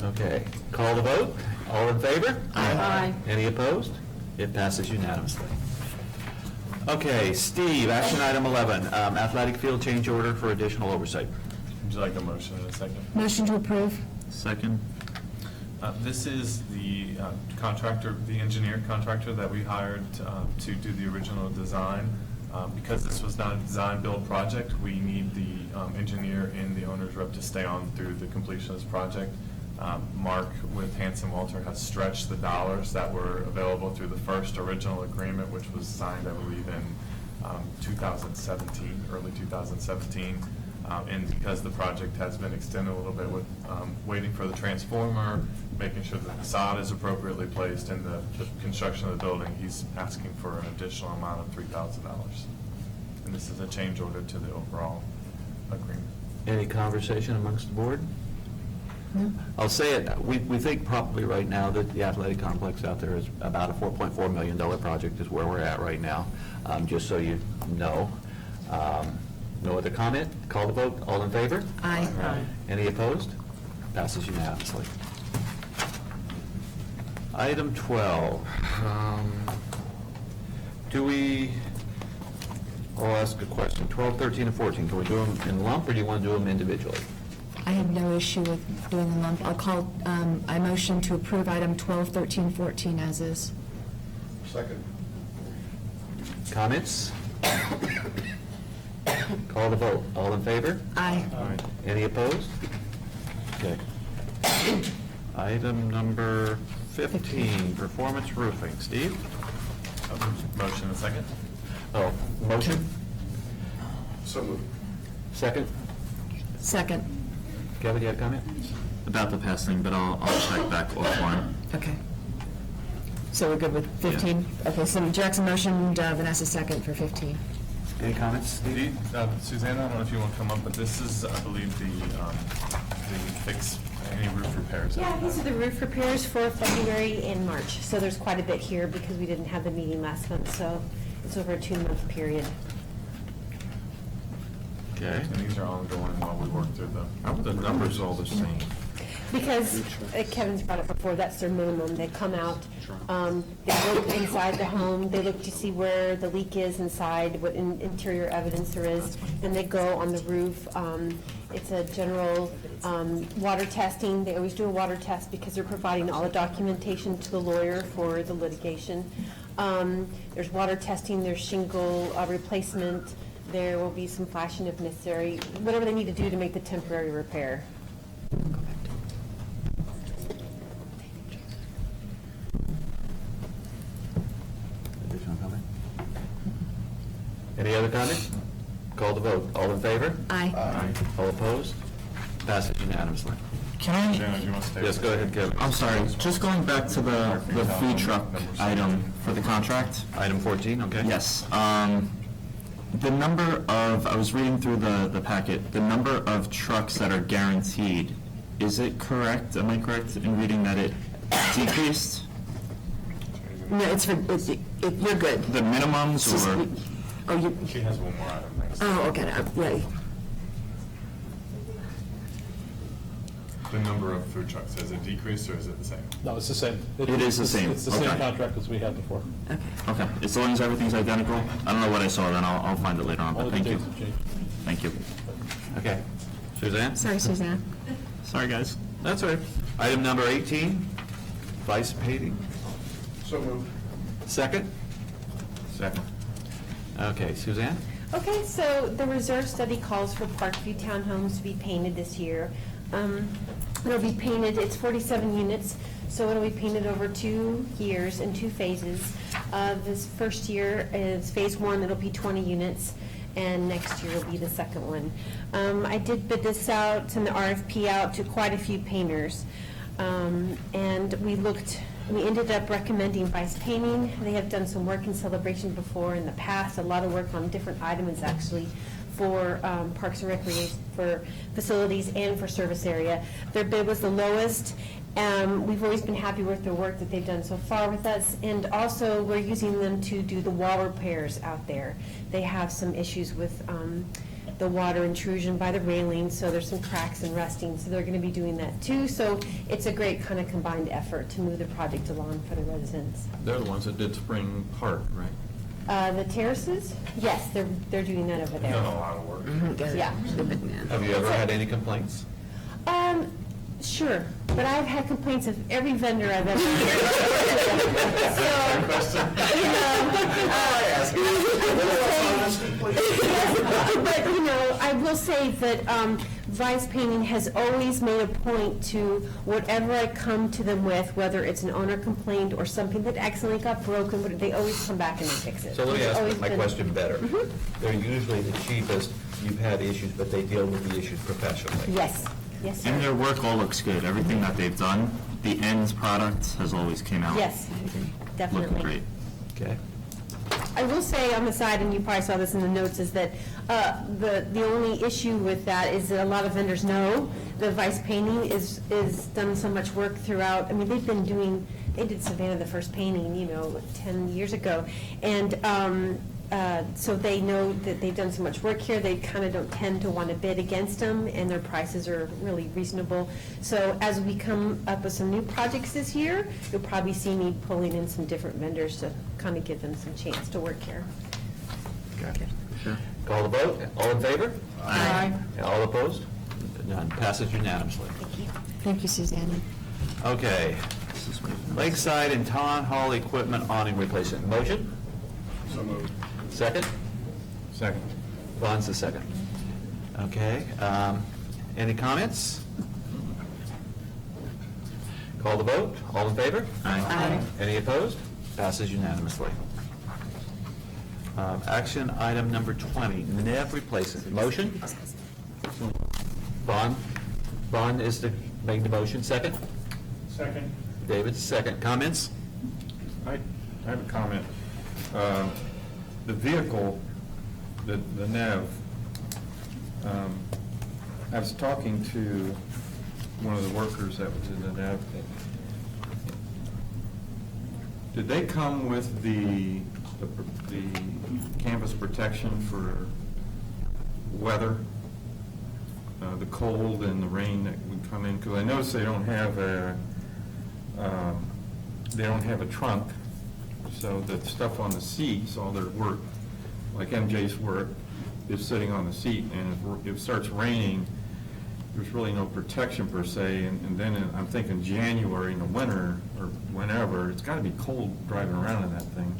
Okay, call the vote. All in favor? Aye. Any opposed? It passes unanimously. Okay, Steve, action item 11, athletic field change order for additional oversight. Would you like a motion in a second? Motion to approve. Second. This is the contractor, the engineer contractor that we hired to do the original design. Because this was not a design-build project, we need the engineer and the owner's rep to stay on through the completion of this project. Mark with Hanson Walter has stretched the dollars that were available through the first original agreement, which was signed, I believe, in 2017, early 2017. And because the project has been extended a little bit with waiting for the transformer, making sure that the sod is appropriately placed in the construction of the building, he's asking for an additional amount of $3,000. And this is a change order to the overall agreement. Any conversation amongst the board? No. I'll say it, we think probably right now that the athletic complex out there is about a $4.4 million project is where we're at right now, just so you know. No other comment? Call the vote. All in favor? Aye. Any opposed? Passes unanimously. Item 12. I'll ask a question. 12, 13, and 14, can we do them in lump or do you want to do them individually? I have no issue with doing the lump. I'll call, I motion to approve item 12, 13, 14 as is. Second. Comments? Call the vote. All in favor? Aye. Any opposed? Okay. Item number 15, performance roofing. Steve? Motion and second? Oh, motion? So moved. Second? Second. Kevin, you have a comment? About the past thing, but I'll check back offline. Okay. So we're good with 15? Okay, so Jackson motioned, Vanessa second for 15. Any comments, Steve? Susanna, I don't know if you want to come up, but this is, I believe, the fix, any roof repairs. Yeah, these are the roof repairs for February and March. So there's quite a bit here because we didn't have the meeting last month, so it's over a 2-month period. Okay. And these are ongoing while we work through the. How are the numbers all the same? Because Kevin's brought it before, that's their minimum. They come out, they look inside the home, they look to see where the leak is inside, what interior evidence there is, and they go on the roof. It's a general water testing. They always do a water test because they're providing all the documentation to the lawyer for the litigation. There's water testing, there's shingle replacement, there will be some flashing if necessary, whatever they need to do to make the temporary repair. Additional comment? Any other comments? Call the vote. All in favor? Aye. All opposed? Passes unanimously. Can Shannon, do you want to stay? Yes, go ahead, Kevin. I'm sorry, just going back to the food truck item for the contract. Item 14, okay? Yes. The number of, I was reading through the packet, the number of trucks that are guaranteed, is it correct, am I correct in reading that it decreased? No, it's for, you're good. The minimums or? Oh, you, She has one more item next. oh, okay, yeah. The number of food trucks, has it decreased or is it the same? No, it's the same. It is the same. It's the same Okay. contract as we had before. Okay, as long as everything's identical? I don't know what I saw, then I'll find it later on, All but the thank you. dates have changed. Thank you. Okay. Suzanne? Sorry, Suzanne. Sorry, guys. That's all right. Item number 18, vice painting. So moved. Second? Second. Okay, Suzanne? Okay, so the reserve study calls for Parkview Townhomes to be painted this year. It'll be painted, it's 47 units, so it'll be painted over 2 years in 2 phases. This first year is phase 1, it'll be 20 units, and next year will be the second one. I did bid this out, send the RFP out to quite a few painters. And we ended up recommending Vice Painting. They have done some work in Celebration before in the past, a lot of work on different items actually for Parks and Recreation, for facilities and for service area. Their bid was the lowest. We've always been happy with the work that they've done so far with us, and also we're using them to do the wall repairs out there. They have some issues with the water intrusion by the railing, so there's some cracks and rusting, so they're going to be doing that too. So it's a great kind of combined effort to move the project along for the residents. They're the ones that did Spring Park, right? The terraces, yes, they're doing that over there. Done a lot of work. Yeah. Have you ever had any complaints? Sure, but I've had complaints of every vendor I've ever had. But, I will say that Vice Painting has always made a point to whatever I come to them with, whether it's an owner complaint or something that accidentally got broken, they always come back and they fix it. So let me It's always ask my been- question better. They're usually the cheapest, you've had issues, but they deal with the issues professionally. Yes, yes, And sir. their work all looks good. Everything that they've done, the end product has always came out Yes, definitely. looking great. Okay. I will say on the side, and you probably saw this in the notes, is that the only issue with that is that a lot of vendors know the Vice Painting is done so much work throughout. I mean, they did Savannah, the first painting, 10 years ago. And so they know that they've done so much work here, they kind of don't tend to want to bid against them, and their prices are really reasonable. So as we come up with some new projects this year, you'll probably see me pulling in some different vendors to kind of give them some chance to work here. Gotcha. Call the vote. All in favor? Aye. All opposed? None. Passes unanimously. Thank you, Suzanne. Okay. Lakeside and Town Hall equipment awning replacement. Motion? So moved. Second? Second. Vaughn's the second. Okay. Any comments? Call the vote. All in favor? Aye. Any opposed? Passes unanimously. Action item number 20, NEV replacement. Motion? Vaughn is to make the motion. Second? Second. David, second. Comments? I have a comment. The vehicle, the NEV, I was talking to one of the workers that was in the NEV. Did they come with the canvas protection for weather, the cold and the rain that we come in, because I noticed they don't have a trunk, so the stuff on the seats, all their work, like MJ's work, is sitting on the seat, and if it starts raining, there's really no protection per se, and then I'm thinking January in the winter, or whenever, it's gotta be cold driving around in that thing.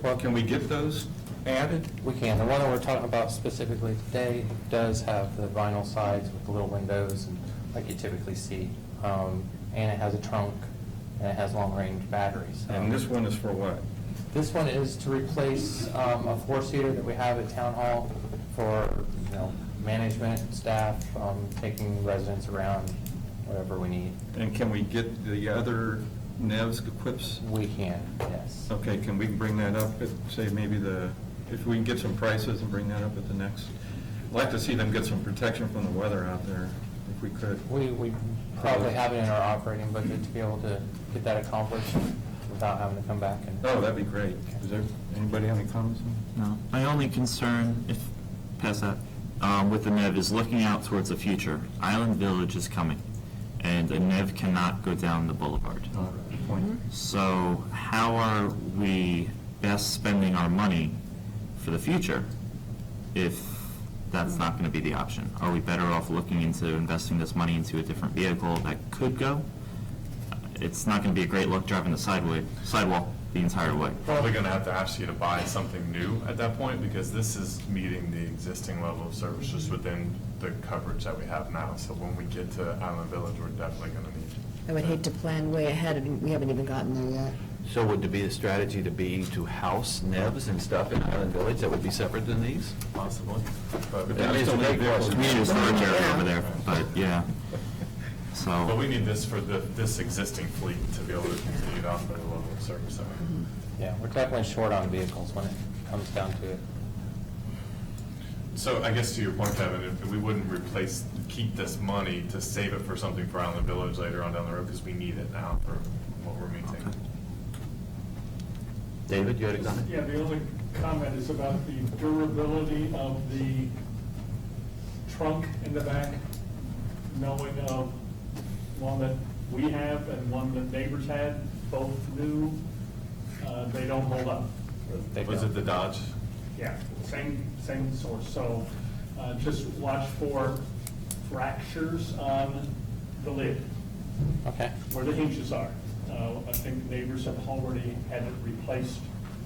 Well, can we get those added? We can. The one that we're talking about specifically today does have the vinyl sides with the little windows, and like you typically see. And it has a trunk, and it has long-range batteries. And this one is for what? This one is to replace a four-seater that we have at Town Hall for, management, staff, taking residents around, whatever we need. And can we get the other NEVs equips? We can, yes. Okay, can we bring that up at, say, maybe if we can get some prices and bring that up at the next? I'd like to see them get some protection from the weather out there, if we could. We probably have it in our operating budget to be able to get that accomplished without having to come back and. Oh, that'd be great. Is there, anybody have any comments? No. My only concern, if, past that, with the NEV is looking out towards the future. Island Village is coming, and a NEV cannot go down the boulevard. Good point. So how are we best spending our money for the future if that's not going to be the option? Are we better off looking into investing this money into a different vehicle that could go? It's not going to be a great look driving the sidewalk the entire way. Probably going to have to ask you to buy something new at that point, because this is meeting the existing level of service just within the coverage that we have now. So when we get to Island Village, we're definitely going to need. I would hate to plan way ahead, and we haven't even gotten there yet. So would it be a strategy to house NEVs and stuff in Island Village that would be separate than these? Possibly. But That is a big question. We need a storage area over there, but yeah. But So, we need this for this existing fleet to be able to continue to offer the level of service that we need. Yeah, we're definitely short on vehicles when it comes down to it. So I guess to your point, Kevin, if we wouldn't keep this money to save it for something for Island Village later on down the road, because we need it now for what we're maintaining. David, you had a comment? Yeah, the only comment is about the durability of the trunk in the back, knowing of one that we have and one that neighbors had, both new, they don't hold up. Was it the Dodge? Yeah, same source. So just watch for fractures on the lid. Okay. Where the hinges are. I think neighbors have already had it replaced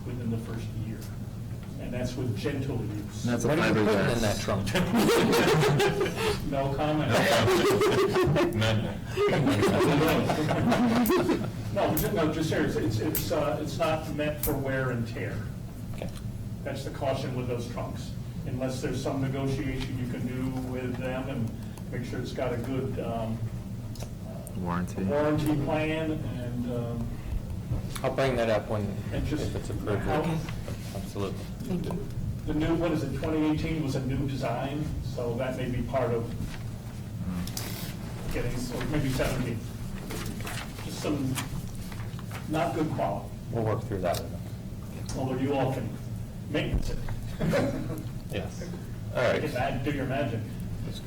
within the first year. And that's with gentle use. that's a What are you putting in fiberglass. that trunk? No comment. No, just serious. It's not meant for wear and tear. Okay. That's the caution with those trunks. Unless there's some negotiation you can do with them and make sure it's got a good Warranty. plan and, I'll bring that up And just- if it's approved. Okay. Absolutely. Thank you. the new, what is it, 2018 was a new design, so that may be part of getting, or maybe 17. Just some not good quality, We'll work through that with them. although you all can maintenance it. Yes. All right. Get that, do your magic.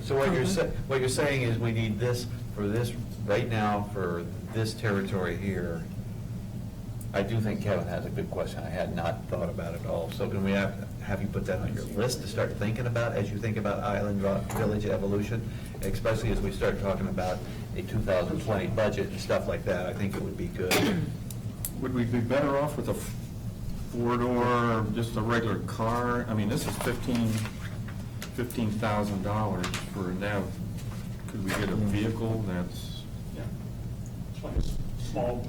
So what you're saying is we need this for this, right now, for this territory here. I do think Kevin has a good question. I had not thought about it all. So can we have you put that on your list to start thinking about as you think about Island Village evolution, especially as we start talking about a 2020 budget and stuff like that? I think it would be good. Would we be better off with a four-door, just a regular car? I mean, this is $15,000 for a NEV. Could we get a vehicle that's, Yeah. It's like a small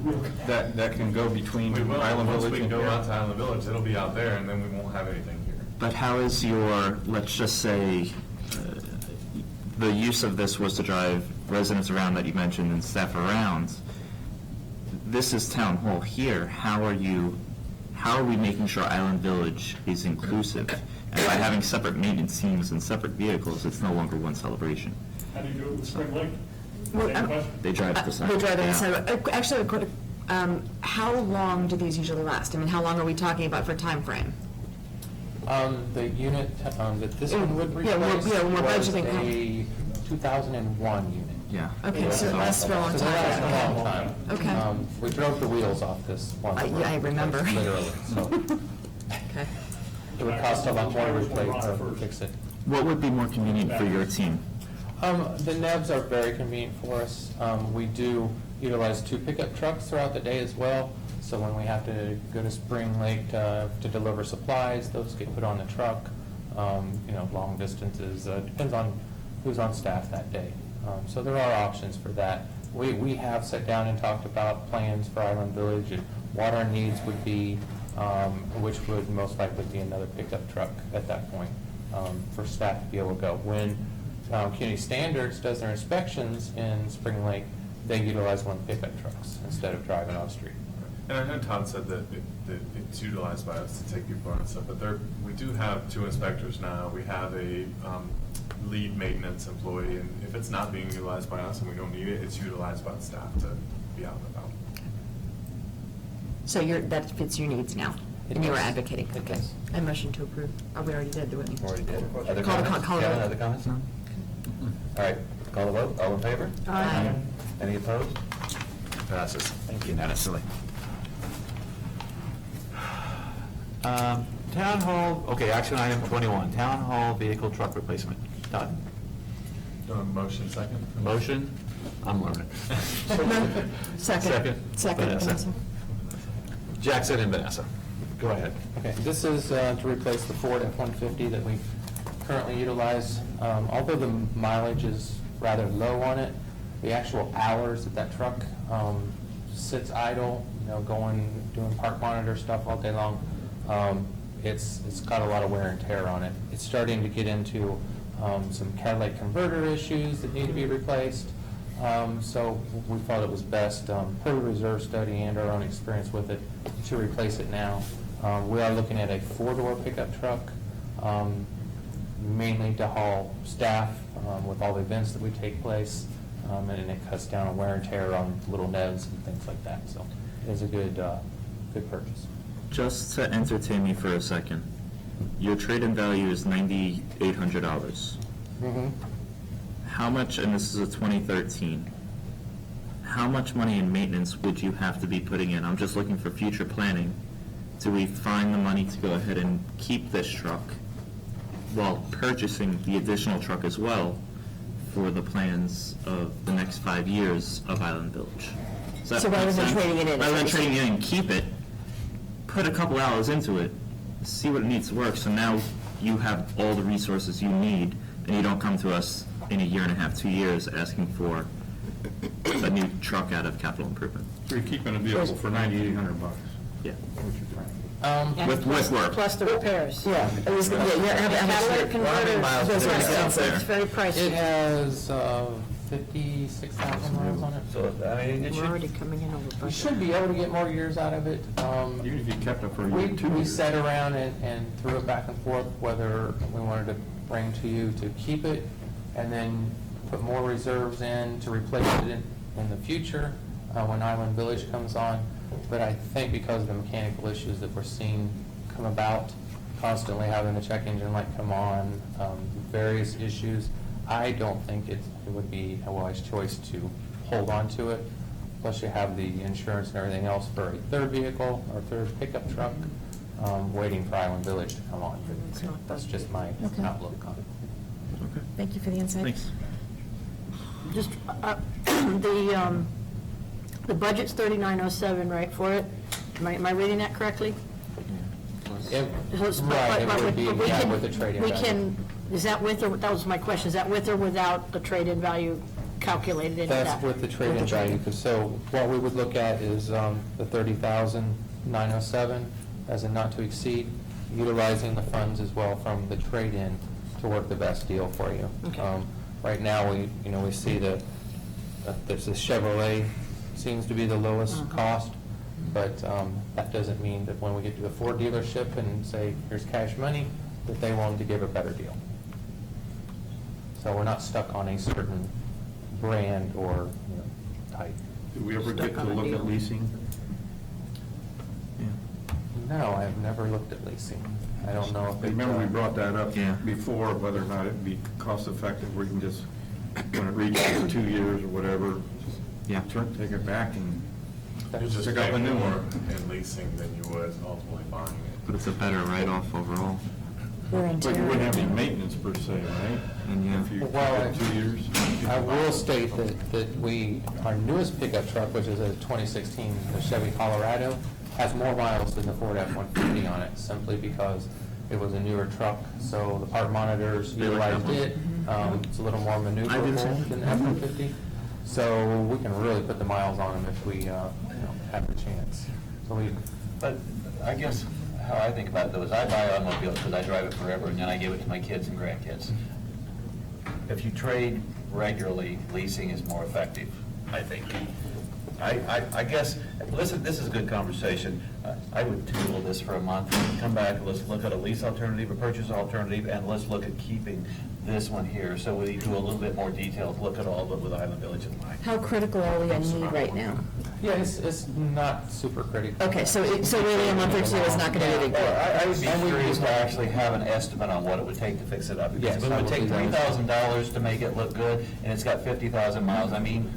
wheel. that can go between We will, Island once Village we and go here? out to Island Village, it'll be out there, and then we won't have anything here. But how is your, let's just say, the use of this was to drive residents around that you mentioned and staff around. This is Town Hall here. How are we making sure Island Village is inclusive? And by having separate maintenance teams and separate vehicles, it's no longer one celebration. How do you do it with Spring Lake? Well, Same question. They drive the side. They drive on the Yeah. sidewalk. Actually, how long do these usually last? I mean, how long are we talking about for time frame? The unit that this one would Yeah, replace we're was budgeting. a 2001 unit. Yeah. Okay, so it lasts for a long So they last time. a long time. Okay. We drove the wheels off this one. I remember. Literally, so. Okay. It would cost a lot more to replace or fix it. What would be more convenient for your team? The NEVs are very convenient for us. We do utilize 2 pickup trucks throughout the day as well. So when we have to go to Spring Lake to deliver supplies, those get put on the truck. Long distances, depends on who's on staff that day. So there are options for that. We have sat down and talked about plans for Island Village, and what our needs would be, which would most likely be another pickup truck at that point for staff to be able to go. When Community Standards does their inspections in Spring Lake, they utilize 1 pickup trucks instead of driving on the street. And I know Todd said that it's utilized by us to take people on and stuff, but we do have 2 inspectors now. We have a lead maintenance employee, and if it's not being utilized by us and we don't need it, it's utilized by the staff to be out and about. So that fits your needs now, and you were advocating. It Okay. does. I motion to approve. Oh, we already did, didn't we? Already did. Other Call the- comments? call the Kevin, vote. other comments? All right, call the vote. All in favor? Aye. Any opposed? Passes. Thank you, unanimously. Town hall, okay, action item 21, town hall vehicle truck replacement. Todd? Motion second? Motion? I'm learning. Second. Vanessa. Vanessa. Jackson and Vanessa. Go ahead. Okay, this is to replace the Ford F-150 that we currently utilize. Although the mileage is rather low on it, the actual hours that that truck sits idle, doing park monitor stuff all day long, it's got a lot of wear and tear on it. It's starting to get into some catalytic converter issues that need to be replaced. So we thought it was best, per the reserve study and our own experience with it, to replace it now. We are looking at a 4-door pickup truck, mainly to haul staff with all the events that we take place, and it cuts down on wear and tear on little NEVs and things like that. So it is a good purchase. Just to entertain me for a second, your trade-in value is $9,800. Mm-hmm. How much, and this is a 2013, how much money in maintenance would you have to be putting in? I'm just looking for future planning. Do we find the money to go ahead and keep this truck while purchasing the additional truck as well for the plans of the next 5 years of Island Village? Does that So rather make than sense? trading it in, Rather than is what trading you're it in and keep it, put a couple hours into it, see what it needs to work, so now you have all the resources you need, and you don't come to us in a year and a half, 2 years, asking for a new truck out of capital improvement. So you're keeping a vehicle for $9,800. Yeah. And With work. Plus the repairs. Yeah. It was, yeah, you have Catalytic converters, miles those does are it have expensive. there? It's very It pricey. has 56,000 miles on it. So, I mean, it We're should, already coming in over We budget. should be able to get more years out of it. Even if you kept it for a We year, 2 we years. sat around and threw it back and forth whether we wanted to bring to you to keep it and then put more reserves in to replace it in the future when Island Village comes on. But I think because of the mechanical issues that we're seeing come about, constantly having the check engine light come on, various issues, I don't think it would be a wise choice to hold on to it. Plus you have the insurance and everything else for a 3rd vehicle or 3rd pickup truck, waiting for Island Village to come on. That's just my Okay. outlook on it. Thank you for the insight. Thanks. Just, the budget's 3907, right, for it? Am I reading that correctly? It- But- Right, but- it would be, but we yeah, can- with the trade-in We value. can, is that with or, that was my question, is that with or without the trade-in value calculated into that? That's with the trade-in value, because so what we would look at is the 30,907 as a not to exceed, utilizing the funds as well from the trade-in to work the best deal for you. Okay. Right now, we see that there's the Chevrolet seems to be the lowest cost, but that doesn't mean that when we get to a Ford dealership and say, here's cash money, that they want to give a better deal. So we're not stuck on a certain brand or type. Did we ever Stuck get to on a look deal. at leasing? No, I've never looked at leasing. I don't know if it... Remember we brought that up Yeah. before, whether or not it'd be cost effective, where you can just when it reaches 2 years or whatever, Yeah. take it back and You just pick up pay a new more one. in leasing than you would ultimately buying it. But it's a better write-off overall. But you wouldn't have any maintenance per se, right? And yeah. If you keep Well, it 2 years. I will state that our newest pickup truck, which is a 2016 Chevy Colorado, has more miles than the Ford F-150 on it, simply because it was a newer truck, so the part monitors They like that utilized one. it. It's a little more I do the maneuverable same. than the F-150, so we can really put the miles on them if we have the chance. So we, But I guess how I think about it though is I buy automobiles because I drive it forever and then I give it to my kids and grandkids. If you trade regularly, leasing is more effective, I think. I guess, listen, this is a good conversation. I would table this for a month, come back, let's look at a lease alternative, a purchase alternative, and let's look at keeping this one here. So we do a little bit more detailed look at all of it with Island Village in mind. How critical are we on need right now? yeah, it's not super critical. Okay, so really a month or two is not going to be a big deal. I would be curious to actually have an estimate on what it would take to fix it up. Because Yes, if it I would will take do that. $3,000 to make it look good, and it's got 50,000 miles, I mean,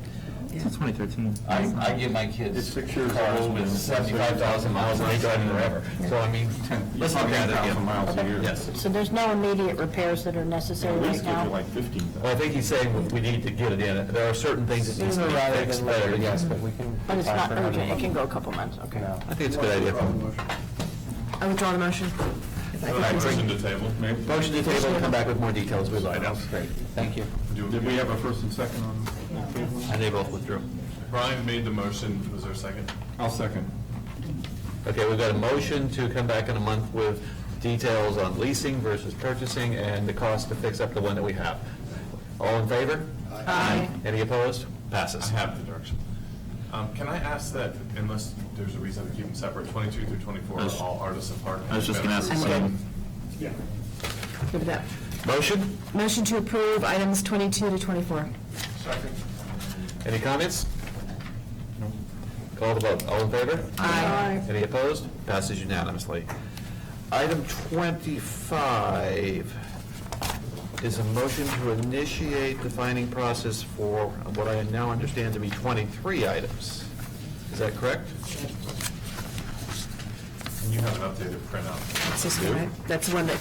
It's 2013. I give my kids It's 6 years cars old with and 75,000 miles and they drive them forever. So I mean, let's look at it 10,000 again. miles a year. Yes. So there's no immediate repairs that are At necessary least right give you now? like 15,000. Well, I think he's saying we need to get it in. There are certain things that need to Sooner be rather fixed than later, better. yes, but we can. But it's apply not for another urgent, it month. can go a couple months, okay. No. I think it's a good idea. I withdraw the motion. If I could Motion continue. to table? Motion to table, come back with more details we laid out. Great, thank you. Did we have a first and second on that table? And they both withdrew. Brian made the motion, was there a second? I'll second. Okay, we've got a motion to come back in a month with details on leasing versus purchasing and the cost to fix up the one that we have. All in favor? Aye. Any opposed? Passes. I have the direction. Can I ask that, unless there's a reason to keep them separate, 22 through 24 are all Artisan Park? I was just going to ask the I'm same. Yeah. Good with that. Motion? Motion to approve items 22 to 24. Second. Any comments? Call the vote. All in favor? Aye. Any opposed? Passes unanimously. Item 25 is a motion to initiate the finding process for what I now understand to be 23 items. Is that correct? And you have an updated printout. That's this one, right? That's the one that,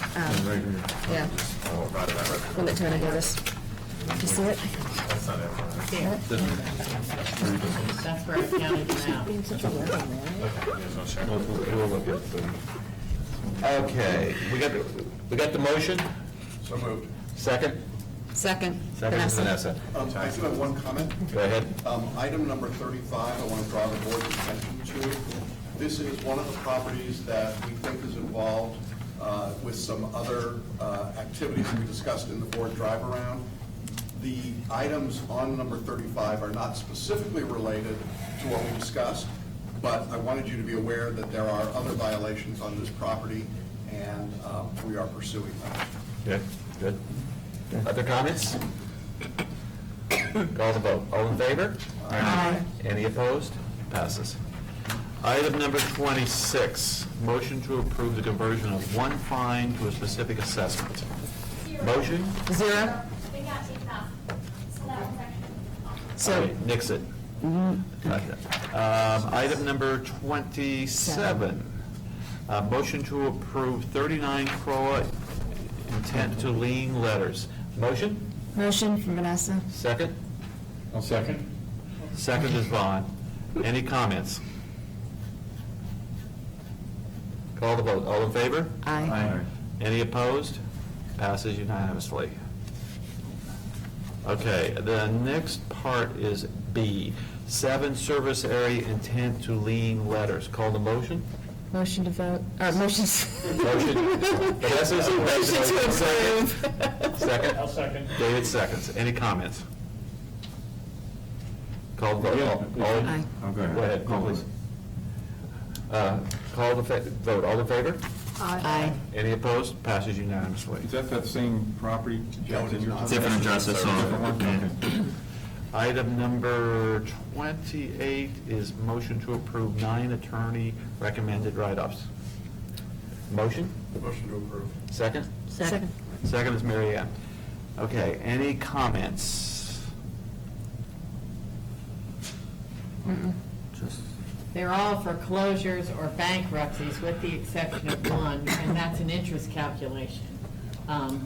yeah, Oh, right, right, right. one that Tony gave us. Did you see it? That's not it. That's where I counted them out. Being such a work on there. There's no share. We'll look at them. Okay, we got the motion? So moved. Second? Second. Second is Vanessa. I do have one comment. Go ahead. Item number 35, I want to draw the board's attention to. This is one of the properties that we think is involved with some other activities we discussed in the board drive-around. The items on number 35 are not specifically related to what we discussed, but I wanted you to be aware that there are other violations on this property, and we are pursuing them. Good, good. Other comments? Call the vote. All in favor? Aye. Any opposed? Passes. Item number 26, motion to approve the conversion of one fine to a specific assessment. Motion? Zero. So, Nix it. Item number 27, motion to approve 39 CROA intent to lien letters. Motion? motion from Vanessa. Second? I'll second. Second is Vaughn. Any comments? Call the vote. All in favor? Aye. Any opposed? Passes unanimously. Okay, the next part is B, 7 service area intent to lien letters. Call the motion? Motion to vote, motions. Motion. Vanessa's a Motion to approve. Second? I'll second. David seconds. Any comments? Call the vote. All- Aye. Okay. Go ahead, please. Call the vote. All in favor? Aye. Any opposed? Passes unanimously. Is that same property? No, it is not. Different addresses, so. Different one? Okay. Item number 28 is motion to approve 9 attorney recommended write-offs. Motion? Motion to approve. Second? Second. Second is Mary Ann. Okay, any comments? They're all for closures or bankruptcies, with the exception of one, and that's an interest calculation.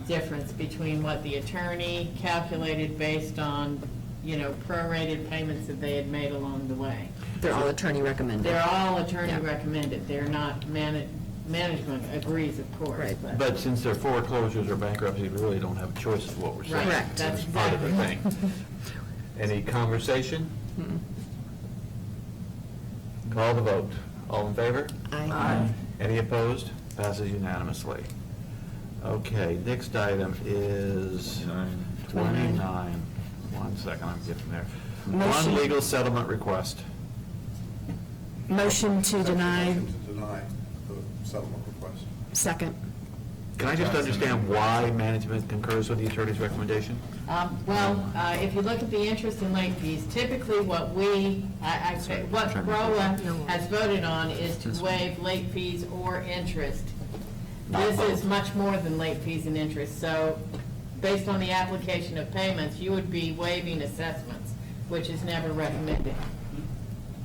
Difference between what the attorney calculated based on, prorated payments that they had made along the way. They're all attorney recommended. They're all attorney recommended. They're not management agrees, of course. Right. But since they're foreclosures or bankruptcy, we really don't have a choice of what we're saying. Correct. That's part of the thing. Any conversation? Call the vote. All in favor? Aye. Any opposed? Passes unanimously. Okay, next item is 29. 1 second, I'm getting there. Motion. One legal settlement request. Motion to deny. Motion to deny the settlement request. Second. Can I just understand why management concurs with the attorney's recommendation? If you look at the interest and late fees, typically what what CROA has voted on is to waive late fees or interest. This is much more than late fees and interest, so based on the application of payments, you would be waiving assessments, which is never recommended.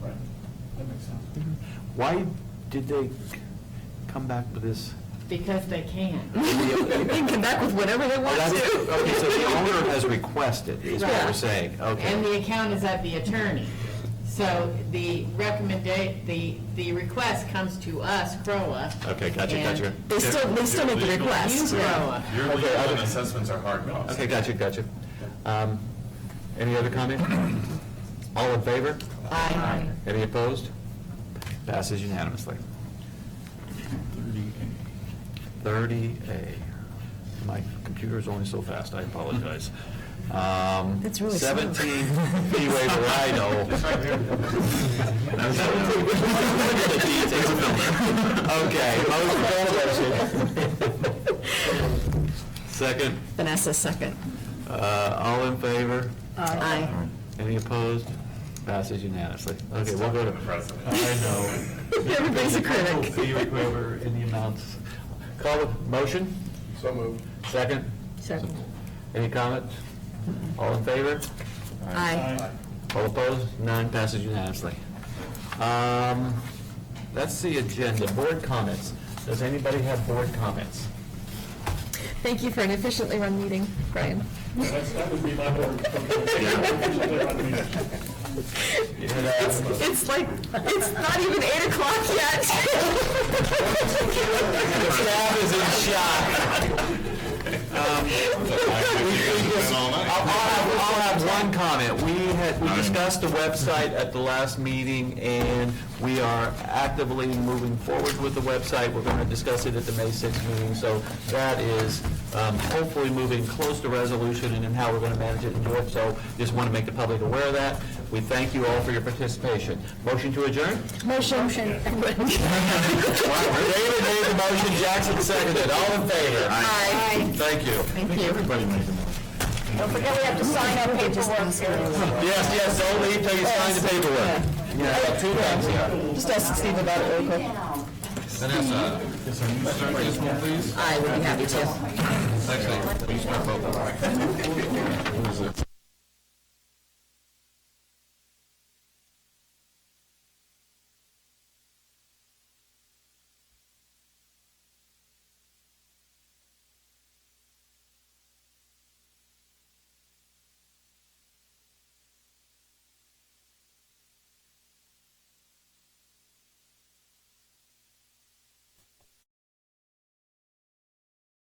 Right, that makes sense. Why did they come back with this? Because they can. They can come back with whatever they want to. Okay, so the owner has requested, is what we're Right. saying, okay. And the account is at the attorney. So the the request comes to us, CROA. Okay, gotcha. They still make the request. You, CROA. Your legal and assessments are hard costs. Okay, gotcha. Any other comment? All in favor? Aye. Any opposed? Passes unanimously. 30A. My computer's only so fast, I apologize. That's really slow. 17 fee waiver, I know. Okay, motion. Second. Vanessa, second. All in favor? Aye. Any opposed? Passes unanimously. Okay, we'll go to. I know. Everybody's a critic. Fee waiver in the amounts. Call the motion? So moved. Second? Second. Any comments? All in favor? Aye. All opposed? None. Passes unanimously. That's the agenda. Board comments. Does anybody have board comments? Thank you for an efficiently run meeting, Brian. That would be my board. It's like, it's not even 8 o'clock yet. The staff is in shock. I'll have one comment. We discussed the website at the last meeting, and we are actively moving forward with the website. We're going to discuss it at the May 6th meeting, so that is hopefully moving close to resolution and how we're going to manage it and do it. So just want to make the public aware of that. We thank you all for your participation. Motion to adjourn? Motion. David made the motion, Jackson seconded. All in favor? Aye. Thank you. Thank you. Everybody made the motion. Don't forget we have to sign our paperwork here. Yes, don't leave till you sign the paperwork. Yeah, 2 things here. Just ask Steve about it real quick. Vanessa, can you start this one, please? I would be happy to. Actually, will you start both of them? Who is it?